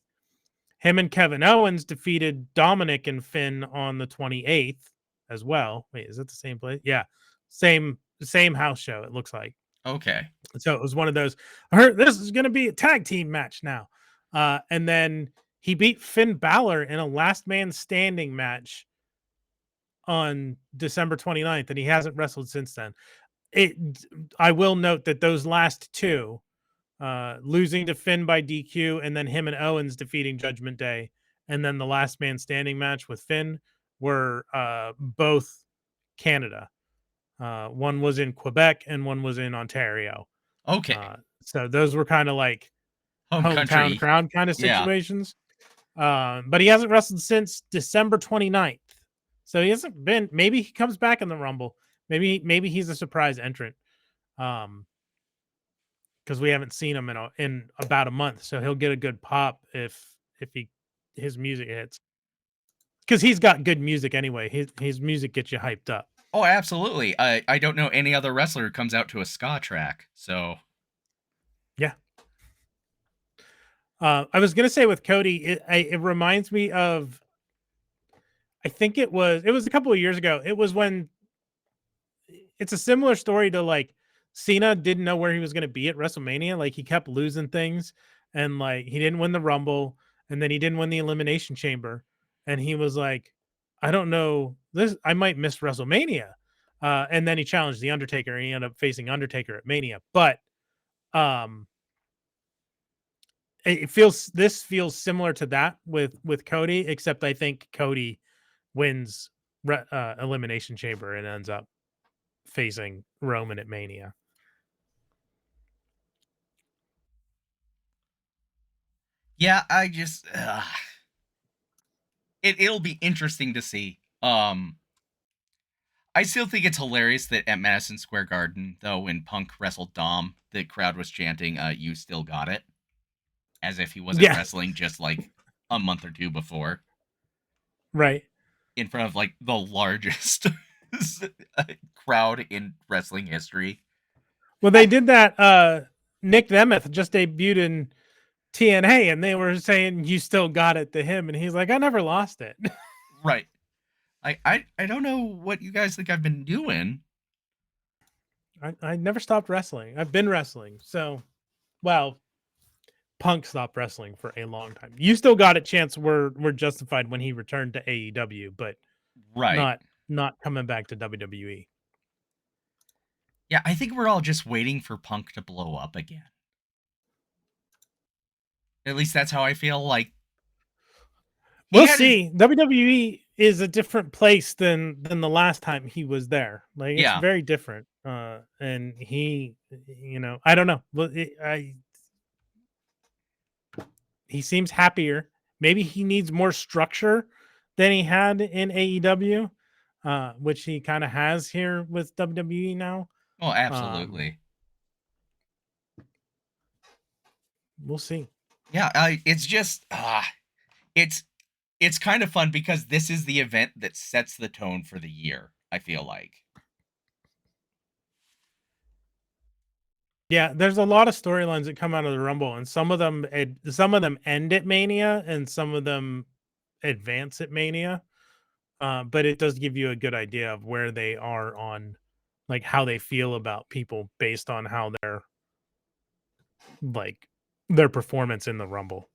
Him and Kevin Owens defeated Dominic and Finn on the 28th as well. Wait, is that the same place? Yeah. Same house show, it looks like. Okay. So it was one of those. I heard this is going to be a tag team match now. And then he beat Finn Balor in a last man standing match on December 29th, and he hasn't wrestled since then. I will note that those last two, losing to Finn by DQ, and then him and Owens defeating Judgment Day, and then the last man standing match with Finn were both Canada. One was in Quebec and one was in Ontario. Okay. So those were kind of like Home hometown country. crowd kind of Yeah. situations. But he hasn't wrestled since December 29th. So he hasn't been. Maybe he comes back in the Rumble. Maybe he's a surprise entrant. Because we haven't seen him in about a month, so he'll get a good pop if his music hits. Because he's got good music anyway. His music gets you hyped up. Oh, absolutely. I don't know any other wrestler who comes out to a ska track. So Yeah. I was gonna say with Cody, it reminds me of. I think it was a couple of years ago. It was when it's a similar story to like Cena didn't know where he was going to be at WrestleMania. Like he kept losing things, and like he didn't win the Rumble, and then he didn't win the Elimination Chamber, and he was like, I don't know this. I might miss WrestleMania. And then he challenged the Undertaker, and he ended up facing Undertaker at Mania. But um, this feels similar to that with Cody, except I think Cody wins Elimination Chamber and ends up facing Roman at Mania. yeah, I just it'll be interesting to see. I still think it's hilarious that at Madison Square Garden, though, when Punk wrestled Dom, the crowd was chanting, "You still got it," as if he wasn't Yeah, wrestling just like a month or two before, right. in front of like the largest crowd in wrestling history. Well, they did that. Nick Nemeth just debuted in TNA, and they were saying you still got it to him, and he's like, I never lost it. Right. I don't know what you guys think I've been doing. I never stopped wrestling. I've been wrestling. So, well, Punk stopped wrestling for a long time. You still got it. Chance were justified when he returned to AEW, but Right. not coming back to WWE. Yeah, I think we're all just waiting for Punk to blow up again. At least that's how I feel. Like he We'll had his see. WWE is a different place than the last time he was there. Like it's yeah. very different. And I don't know. But he seems happier. Maybe he needs more structure than he had in AEW, which he kind of has here with WWE now. Oh, Um, absolutely. we'll see. Yeah, it's just it's it's kind of fun because this is the event that sets the tone for the year, I feel like. Yeah, there's a lot of storylines that come out of the Rumble, and some of them end at Mania, and some of them advance at Mania. But it does give you a good idea of where they are on, like how they feel about people based on how like their performance in the Rumble.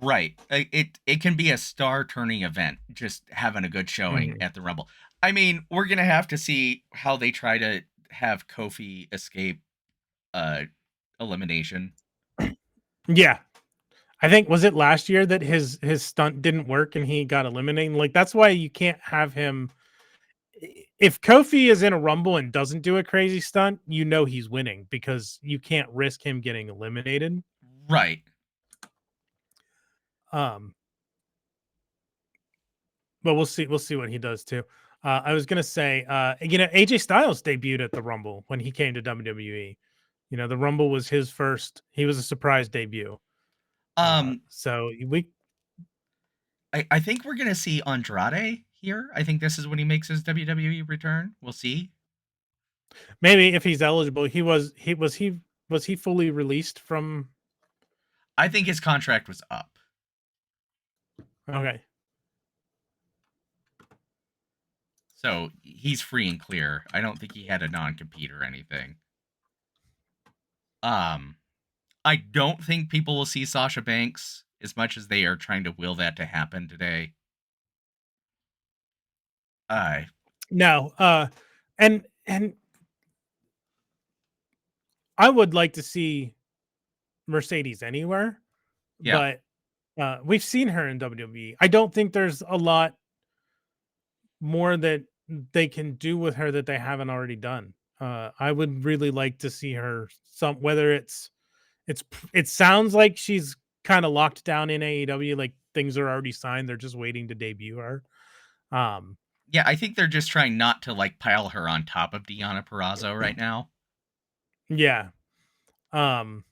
Right. It can be a star turning event just having a good showing Mhm. at the Rumble. I mean, we're going to have to see how they try to have Kofi escape uh elimination. Yeah, I think was it last year that his stunt didn't work and he got eliminated. Like that's why you can't have him. If Kofi is in a Rumble and doesn't do a crazy stunt, you know he's winning because you can't risk him getting eliminated. Right. Um, but we'll see. We'll see what he does too. I was gonna say, AJ Styles debuted at the Rumble when he came to WWE. The Rumble was his first. He was a surprise debut. Um So we I think we're going to see Andrade here. I think this is when he makes his WWE return. We'll see. maybe if he's eligible, was he fully released from? I think his contract was up. Okay, So he's free and clear. I don't think he had a non-compete or anything. Um I don't think people will see Sasha Banks as much as they are trying to will that to happen today. Uh no, and I would like to see Mercedes anywhere, yeah. but we've seen her in WWE. I don't think there's a lot more that they can do with her that they haven't already done. I would really like to see her whether it sounds like she's kind of locked down in AEW, like things are already signed, they're just waiting to debut her. Yeah, I think they're just trying not to like pile her on top of Deonna Purrazzo right now. Yeah. Um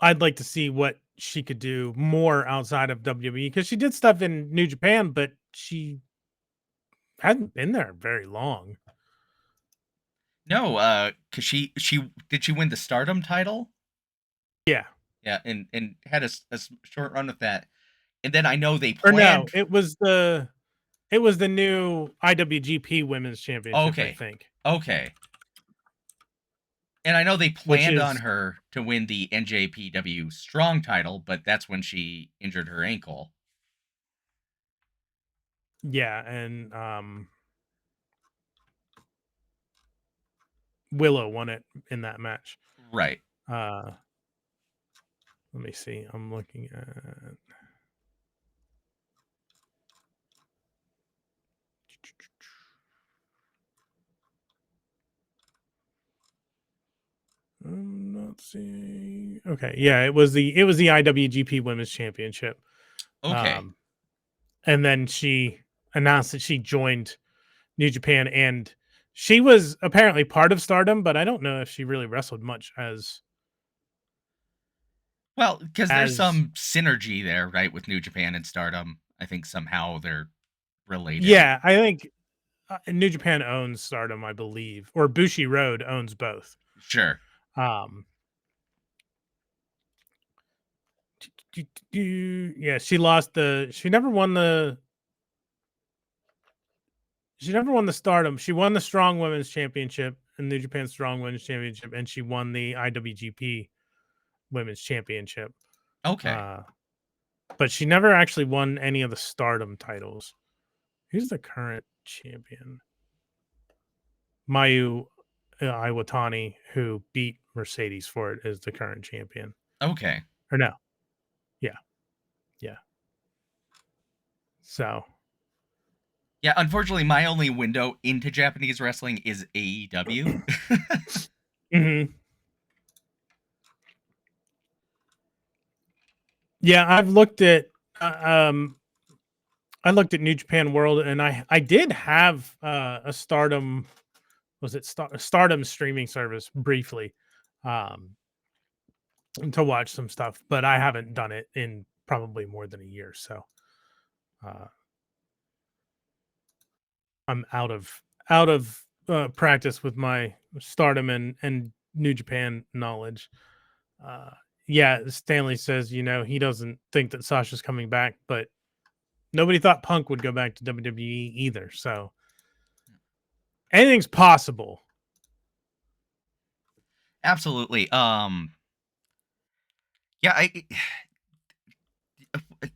I'd like to see what she could do more outside of WWE because she did stuff in New Japan, but she hadn't been there very long. No, cuz she win the Stardom title? Yeah. Yeah, and had a short run with that. And then I know they Or no, planned. it was the new IWGP Women's Championship, I Okay. think, Okay. And I know they which planned on is her to win the NJPW Strong title, but that's when she injured her ankle. yeah, and Willow won it in that match. Right. Uh let me see. I'm looking at I'm not seeing. Okay, yeah, it was the IWGP Women's Championship. Okay. Um and then she announced that she joined New Japan, and she was apparently part of Stardom, but I don't know if she really wrestled much Well, because there's as some synergy there, right, with New Japan and Stardom. I think somehow they're related. yeah, I think New Japan owns Stardom, I believe, or Bushi Road owns both. Sure. Um, yeah, she lost she never won the Stardom. She won the Strong Women's Championship and New Japan Strong Women's Championship, and she won the IWGP Women's Championship. Okay. Uh, but she never actually won any of the Stardom titles. Who's the current champion? Mayu Iwatani, who beat Mercedes for it, is the current champion. Okay. Or no. Yeah. Yeah. So. Yeah, unfortunately, my only window into Japanese wrestling is AEW. Mhm. Yeah, I looked at New Japan World, and I did have a Stardom, was it Stardom streaming service briefly, um to watch some stuff, but I haven't done it in probably more than a year, so uh I'm out of practice with my Stardom and New Japan knowledge. Uh, yeah, Stanley says he doesn't think that Sasha's coming back, but nobody thought Punk would go back to WWE either. So anything's possible. Absolutely. Yeah,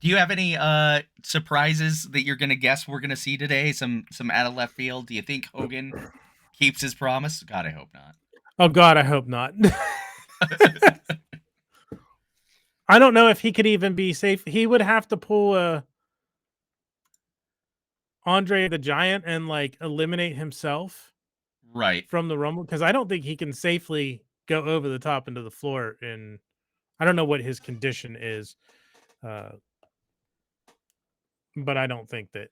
do you have any surprises that you're gonna guess we're gonna see today? Some out of left field. Do you think Hogan keeps his promise? God, I hope not. Oh God, I hope not. I don't know if he could even be safe. He would have to pull a Andre the Giant and like eliminate himself Right. from the Rumble, because I don't think he can safely go over the top into the floor. And I don't know what his condition is, uh, but I don't think that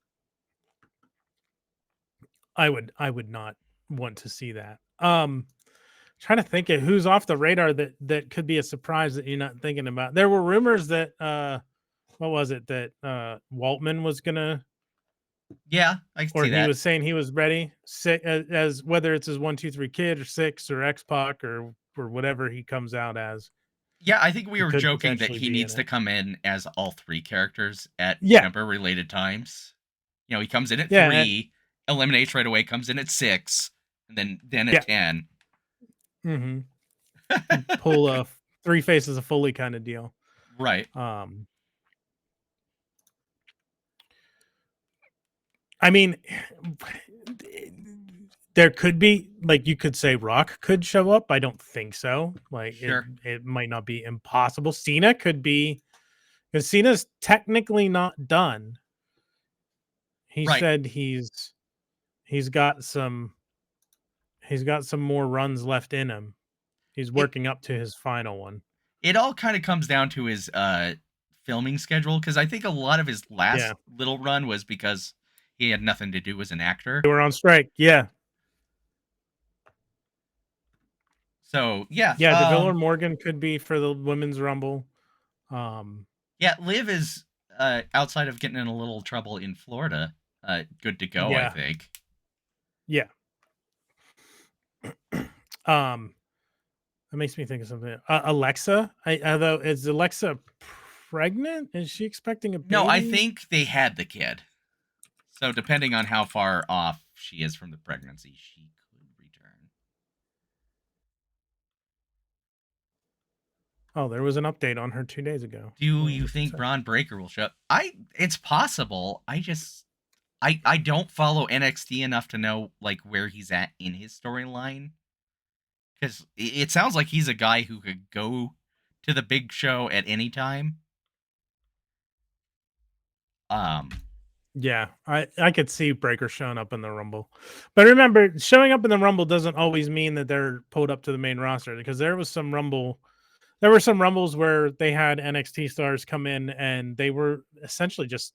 I would not want to see that. Trying to think of who's off the radar that could be a surprise that you're not thinking about. There were rumors that what was it, that Waltman was gonna, Yeah, I can or see he that. was saying he was ready, as whether it's his 1 2 3 kid or six or X Pac or whatever he comes out as, Yeah, I think we he were could joking that potentially he be in needs to it. come in as all three characters at Yeah, number related times. You know, he comes in at yeah, 3, eliminates right away, comes in at 6, and then at yeah. 10. Mm-hmm. Pull a three faces of Foley kind of deal. Right. Um, I mean, there could be, like, you could say Rock could show up. I don't think so. Like Sure. it might not be impossible. Cena could be, because Cena's technically not done. He Right. said he's got some. He's got some more runs left in him. He's It working up to his final one. it all kind of comes down to his filming schedule, because I think a lot of his Yeah. last little run was because he had nothing to do as an actor. They were on strike. Yeah. So yeah, Yeah, DeVille or Morgan could be for the women's rumble. yeah, Liv is outside of getting in a little trouble in Florida, good to go, I Yeah. think. Yeah. That makes me think of something. Alexa, although is Alexa pregnant? Is she expecting a No, I baby? think they had the kid. So depending on how far off she is from the pregnancy, she could return. Oh, there was an update on her 2 days ago. Do What you does it think say? Braun Breaker will show up? It's possible. I don't follow NXT enough to know like where he's at in his storyline, because it sounds like he's a guy who could go to the big show at any time. Um, Yeah, I could see Breaker showing up in the Rumble, but remember, showing up in the Rumble doesn't always mean that they're pulled up to the main roster, because there were some Rumbles where they had NXT stars come in and they were essentially just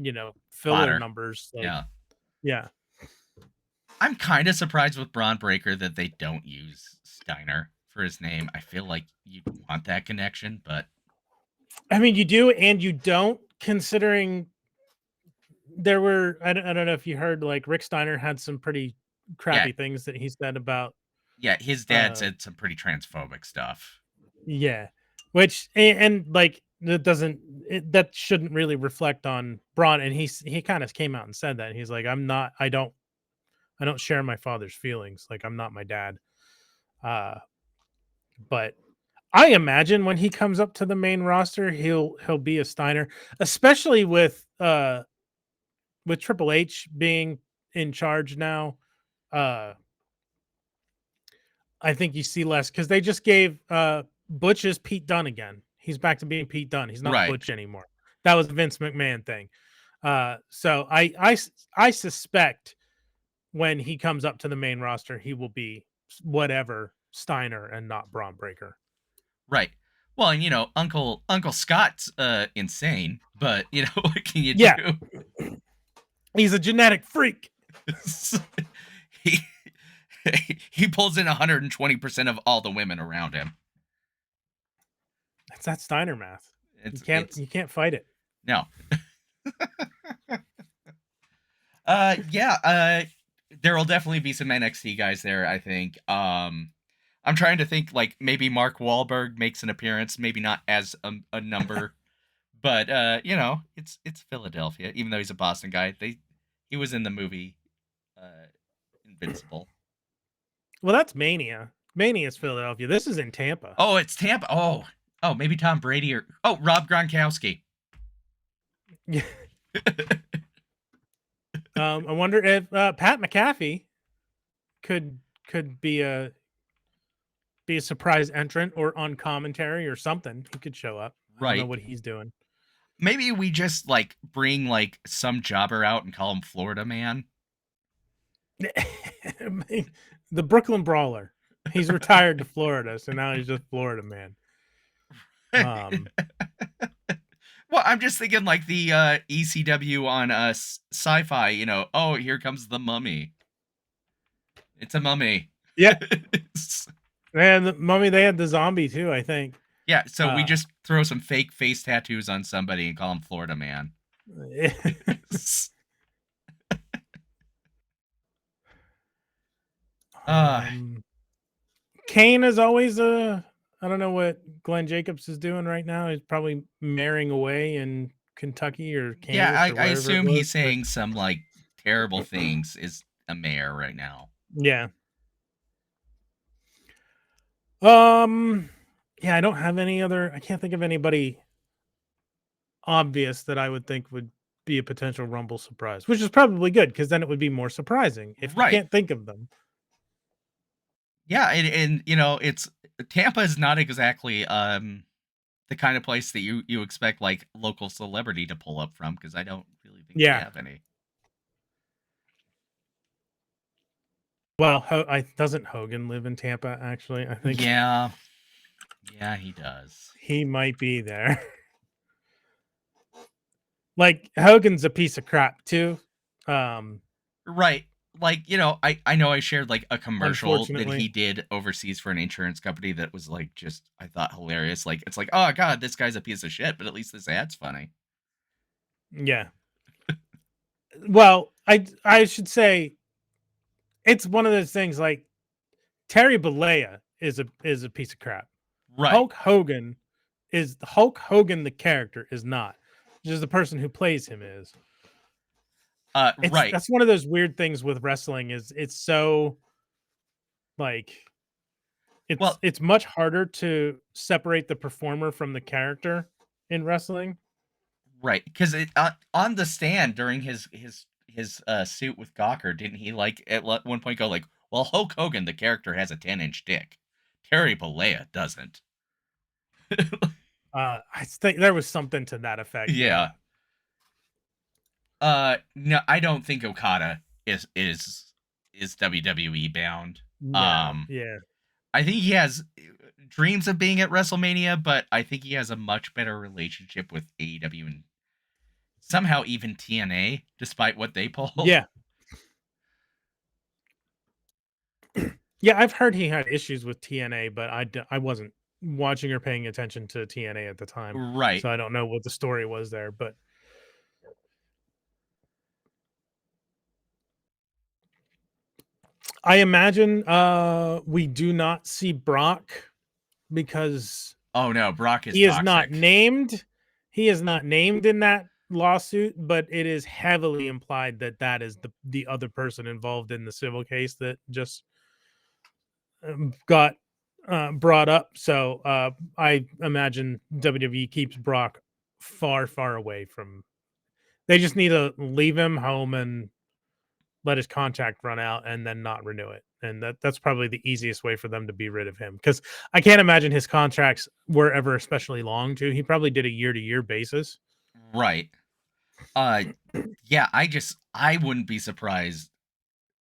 filler fodder. numbers. Like, Yeah. yeah, I'm kind of surprised with Braun Breaker that they don't use Steiner for his name. I feel like you'd want that connection, but I mean, you do and you don't, considering there were I don't know if you heard, like, Rick Steiner had some pretty yeah, crappy things that he said about yeah, his dad uh said some pretty transphobic stuff. yeah, which and like that doesn't that shouldn't really reflect on Braun, and he kind of came out and said that he's like, I don't share my father's feelings, like I'm not my dad. uh but I imagine when he comes up to the main roster, he'll be a Steiner, especially with Triple H being in charge now. uh I think you see less, because they just gave Butch is Pete Dunne again. He's back to being Pete Dunne. He's not Right. Butch anymore. That was a Vince McMahon thing. So I suspect when he comes up to the main roster, he will be whatever Steiner and not Braun Breaker. Right. Well, and Uncle Scott's insane, but what can you Yeah, do? he's a genetic freak. he he pulls in 120% of all the women around him. That's that Steiner math. It's You can't fight it. no. Yeah, there will definitely be some NXT guys there, I think. I'm trying to think, like, maybe Mark Wahlberg makes an appearance, maybe not as a number, but it's Philadelphia. Even though he's a Boston guy, he was in the movie Invincible. Well, that's Mania. Mania is Philadelphia. This is in Tampa. Oh, it's Tampa. Oh, maybe Tom Brady or Rob Gronkowski. Yeah. I wonder if Pat McAfee could be a surprise entrant or on commentary or something. He could show up. I don't know Right. what he's doing. Maybe we just like bring like some jobber out and call him Florida Man. The Brooklyn Brawler. He's retired to Florida, so now he's just Florida Man. Well, I'm just thinking like the ECW on Sci-Fi. Oh, here comes the mummy. It's a mummy. Yeah, and the Mummy. They had the zombie too, I think. Yeah, so we just throw some fake face tattoos on somebody and call him Florida Man. uh, Kane is always I don't know what Glenn Jacobs is doing right now. He's probably marrying away in Kentucky or yeah, Kansas or I wherever it assume was. he's saying some like terrible things is a mayor right now. Yeah. Yeah, I don't have any other. I can't think of anybody obvious that I would think would be a potential Rumble surprise, which is probably good, because then it would be more surprising if you Right. can't think of them. Yeah, and it's Tampa is not exactly the kind of place that you expect like local celebrity to pull up from, because I don't really think they Yeah. have any. Well, doesn't Hogan live in Tampa? Actually, I think Yeah, yeah, he does. he might be there. Like Hogan's a piece of crap too. Um, Right. Like, I know I shared like a commercial that he Unfortunately, did overseas for an insurance company that was like just I thought hilarious. Like it's like, oh god, this guy's a piece of shit, but at least this ad's funny. yeah. Well, I should say it's one of those things. Like Terry Bollea is a piece of crap. Right. Hulk Hogan the character is not. Just the person who plays him is. It's Right. That's one of those weird things with wrestling is it's so like Well, it's much harder to separate the performer from the character in wrestling. right, because on the stand during his suit with Gawker, didn't he like at one point go like, "Well, Hulk Hogan, the character, has a 10-inch dick. Terry Bollea doesn't." I think there was something to that effect. Yeah. Yeah. No, I don't think Okada is WWE bound. No. Um, Yeah. I think he has dreams of being at WrestleMania, but I think he has a much better relationship with AEW and somehow even TNA, despite what they pull. Yeah. Yeah. I've heard he had issues with TNA, but I wasn't watching or paying attention to TNA at the time, Right. so I don't know what the story was there. But I imagine we do not see Brock because Oh no, Brock is he is not toxic. named. He is not named in that lawsuit, but it is heavily implied that that is the other person involved in the civil case that just got brought up. So I imagine WWE keeps Brock far, far away from. They just need to leave him home and let his contract run out and then not renew it. And that's probably the easiest way for them to be rid of him because I can't imagine his contracts were ever especially long too. He probably did a year to year basis. Right. Uh yeah, I wouldn't be surprised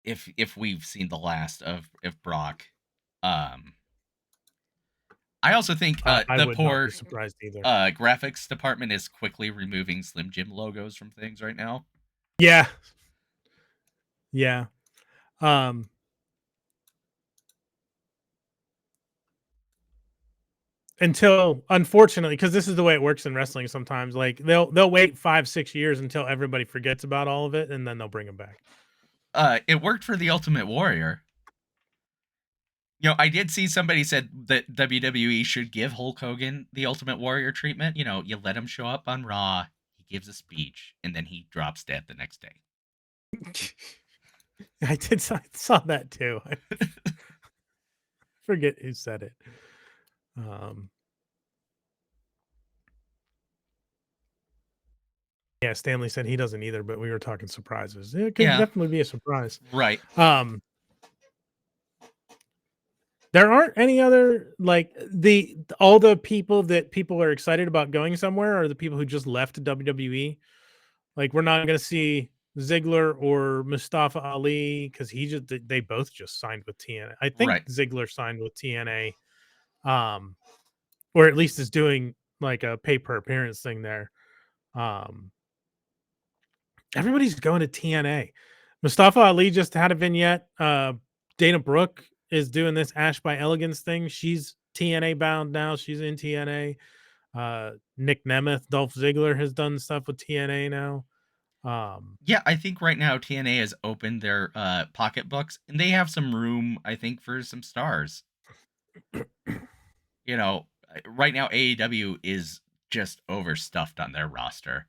if we've seen the last of Brock. Um I also think I the would not be poor surprised either. graphics department is quickly removing Slim Jim logos from things right now. Yeah, yeah. Um, until unfortunately, because this is the way it works in wrestling. Sometimes, like they'll wait 5-6 years until everybody forgets about all of it, and then they'll bring them back. It worked for the Ultimate Warrior. I did see somebody said that WWE should give Hulk Hogan the Ultimate Warrior treatment. You let him show up on Raw, he gives a speech, and then he drops dead the next day. I saw that too. I forget who said it. Um, yeah, Stanley said he doesn't either, but we were talking surprises. It could Yeah, definitely be a surprise. right. Um, there aren't any other like the all the people that people are excited about going somewhere are the people who just left WWE. Like we're not going to see Ziggler or Mustafa Ali because they both just signed with TNA. I think Right. Ziggler signed with TNA, um, or at least is doing like a pay per appearance thing there. Um, Everybody's going to TNA. Mustafa Ali just had a vignette. Dana Brooke is doing this Ash by Elegance thing. She's TNA bound now. She's in TNA. Nick Nemeth, Dolph Ziggler has done stuff with TNA now. Yeah, I think right now TNA has opened their pocketbooks and they have some room, I think, for some stars. Right now AEW is just overstuffed on their roster.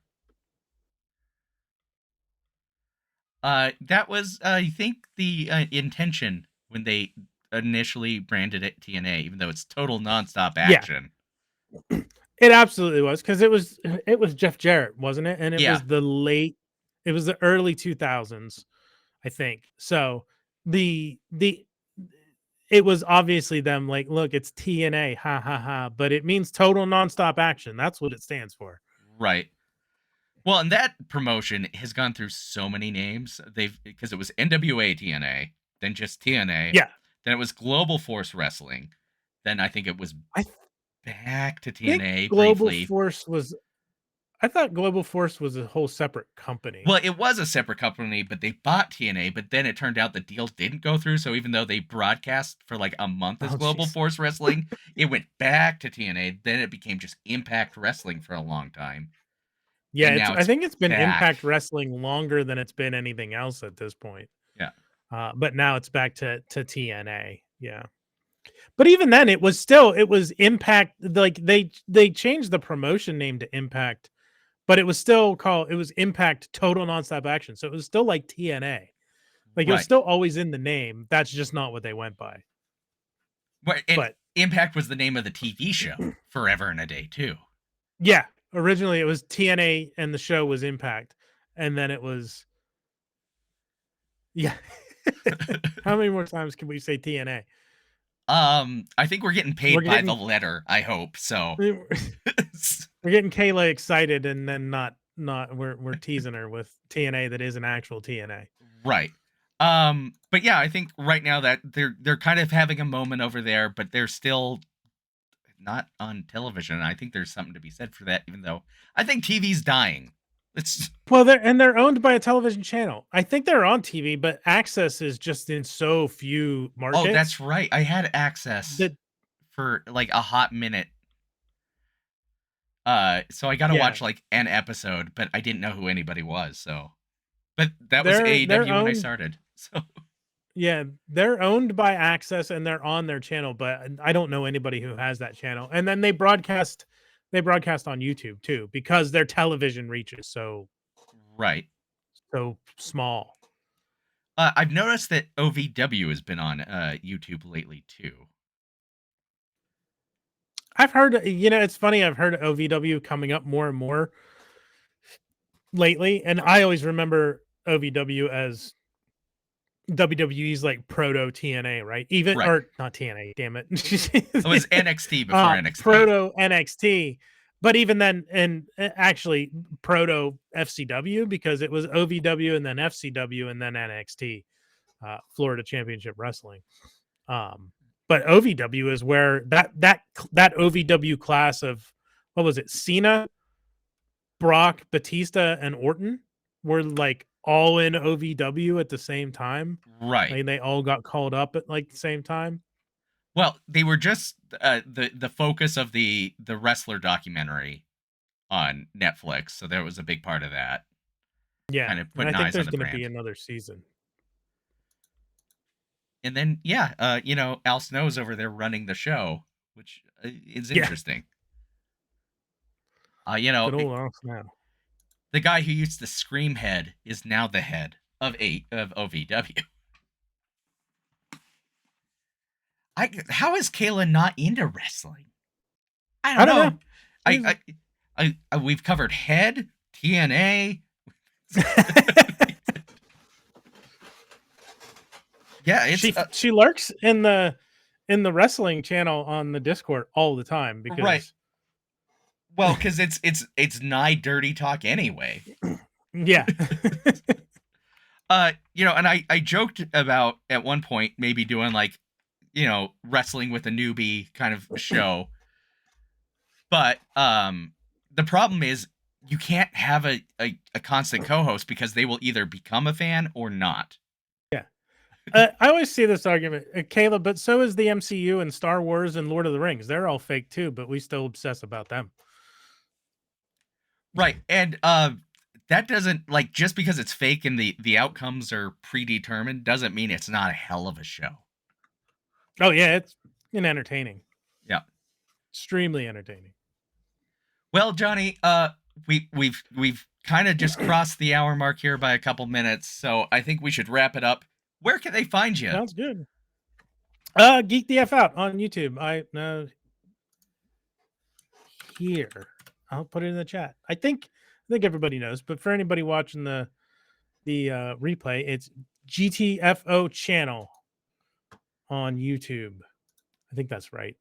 That was, I think, the intention when they initially branded it TNA, even though it's total nonstop Yeah, action. it absolutely was because it was Jeff Jarrett, wasn't it? And Yeah, it was the early 2000s, I think. So the it was obviously them like, look, it's TNA, ha ha ha, but it means total nonstop action. That's what it stands for. right. Well, and that promotion has gone through so many names. They've because it was NWA TNA. then just TNA, Yeah. then it was Global Force Wrestling, then I think it was I back to think TNA Global briefly. Force was I thought Global Force was a whole separate company. Well, it was a separate company, but they bought TNA, but then it turned out the deal didn't go through, so even though they broadcast for like a month as Oh, Global jeez. Force Wrestling, it went back to TNA, then it became just Impact Wrestling for a long time. Yeah, And now I it's think it's been back. Impact Wrestling longer than it's been anything else at this point. Yeah. But now it's back to TNA. Yeah. But even then it was Impact, like they changed the promotion name to Impact, but it was still called it was Impact Total Nonstop Action. So it was still like TNA. Like it was Right. still always in the name. That's just not what they went by. Right. And But Impact was the name of the TV show Forever and a Day, too. yeah, originally it was TNA and the show was Impact. And then it was yeah. How many more times can we say TNA? I think we're getting We're paid by the getting letter, I hope. So we're getting Kayla excited and then not we're teasing her with TNA that is an actual TNA. right. But yeah, I think right now that they're kind of having a moment over there, but they're still not on television. I think there's something to be said for that, even though I think TV's dying. It's Well, they're owned by a television channel. I think they're on TV, but access is just in so few oh, that's markets right. I had access that for like a hot minute. So I got to yeah, watch like an episode, but I didn't know who anybody was. So, but that was they're AEW when I owned started. So, yeah, they're owned by Access and they're on their channel, but I don't know anybody who has that channel. And then they broadcast on YouTube too because their television reach is right. so small. I've noticed that OVW has been on YouTube lately too. I've heard, it's funny. I've heard OVW coming up more and more lately, and I always remember OVW as WWE's like proto TNA, right? Even Right. or not TNA, damn it. It was NXT before NXT. Proto NXT, but even then, and actually proto FCW because it was OVW and then FCW and then NXT, Florida Championship Wrestling. But OVW is where that OVW class of what was it? Cena, Brock, Batista, and Orton were like all in OVW at the same time. Right. Like they all got called up at like the same time. Well, they were just the focus of the wrestler documentary on Netflix, so there was a big part of that, Yeah, kind of and I putting think eyes on there's the going to be brand. another season. And then yeah, Al Snow's over there running the show, which is Yeah, interesting. good old Ox now. The guy who used to scream head is now the head of OVW. How is Kayla not into wrestling? I don't I don't know. know. We've covered head, TNA. Yeah, it's She lurks in the wrestling channel on the Discord all the time right. because Well, because it's nigh dirty talk anyway. yeah. And I joked about at one point maybe doing like, wrestling with a newbie kind of show. But the problem is you can't have a constant co-host because they will either become a fan or not. Yeah. I always see this argument, Caleb, but so is the MCU and Star Wars and Lord of the Rings. They're all fake too, but we still obsess about them. Right. And that doesn't, like, just because it's fake and the outcomes are predetermined doesn't mean it's not a hell of a show. Oh yeah, it's entertaining. Yeah. Extremely entertaining. Well, Johnny, we've kind of just crossed the hour mark here by a couple minutes, so I think we should wrap it up. Where can they find you? Sounds good. Geek the F out on YouTube. I here. I'll put it in the chat. I think everybody knows, but for anybody watching the replay, it's GTFO channel on YouTube. I think that's right.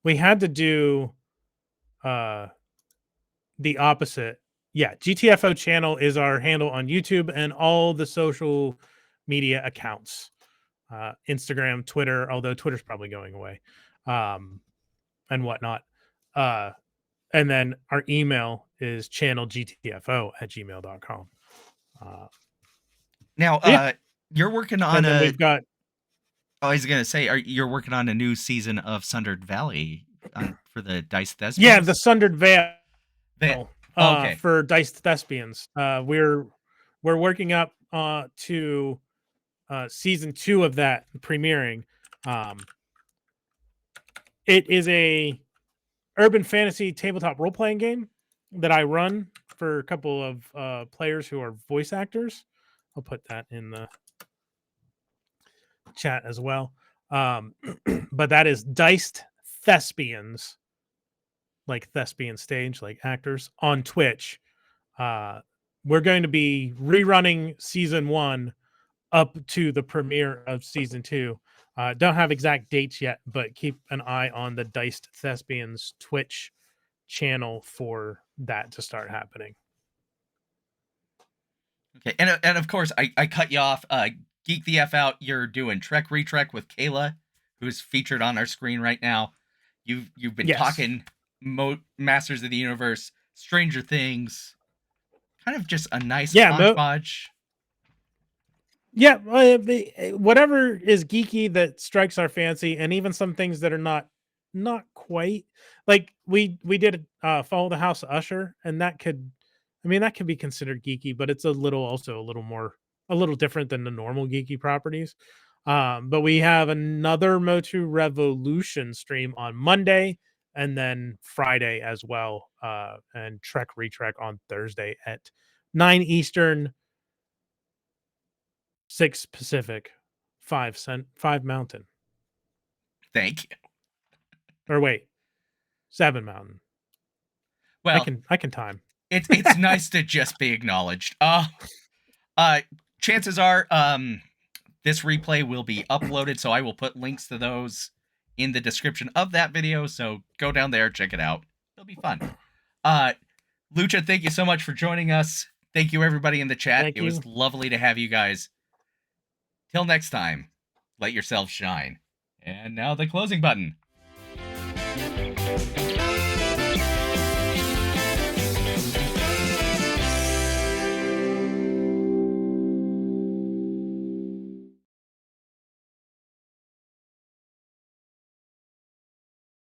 We had to do the opposite. Yeah, GTFO channel is our handle on YouTube and all the social media accounts, Instagram, Twitter, although Twitter's probably going away, and whatnot. And then our email is channelgtfo@gmail.com. Now, Yeah. you're working on And then a. we've got, I was gonna say, you're working on a new season of Sundered Valley for the Dice yeah, the Thespians? Sundered Veil That okay. for Diced Thespians. We're working up to season 2 of that premiering. It is a urban fantasy tabletop role playing game that I run for a couple of players who are voice actors. I'll put that in the chat as well. But that is Diced Thespians, like thespian stage, like actors on Twitch. We're going to be rerunning season 1 up to the premiere of season 2. Don't have exact dates yet, but keep an eye on the Diced Thespians Twitch channel for that to start happening. Okay, and of course, I cut you off. Geek the F out. You're doing Trek Retrek with Kayla, who's featured on our screen right now. You've been Yes. talking Masters of the Universe, Stranger Things, kind of just a nice hodgepodge. Yeah, whatever is geeky that strikes our fancy, and even some things that are not quite like we did Follow the House Usher, and that could, I mean, that could be considered geeky, but it's also a little different than the normal geeky properties. But we have another Motu Revolution stream on Monday and then Friday as well, and Trek Retrek on Thursday at 9 Eastern, 6 Pacific, 5 Mountain. Thank you. Or wait, 7 Mountain. Well, I can time. It's nice to just be acknowledged. Chances are this replay will be uploaded, so I will put links to those in the description of that video, so go down there, check it out. It'll be fun. Lucha, thank you so much for joining us. Thank you, everybody in the chat. Thank it you. was lovely to have you guys. Till next time, let yourselves shine. And now the closing button.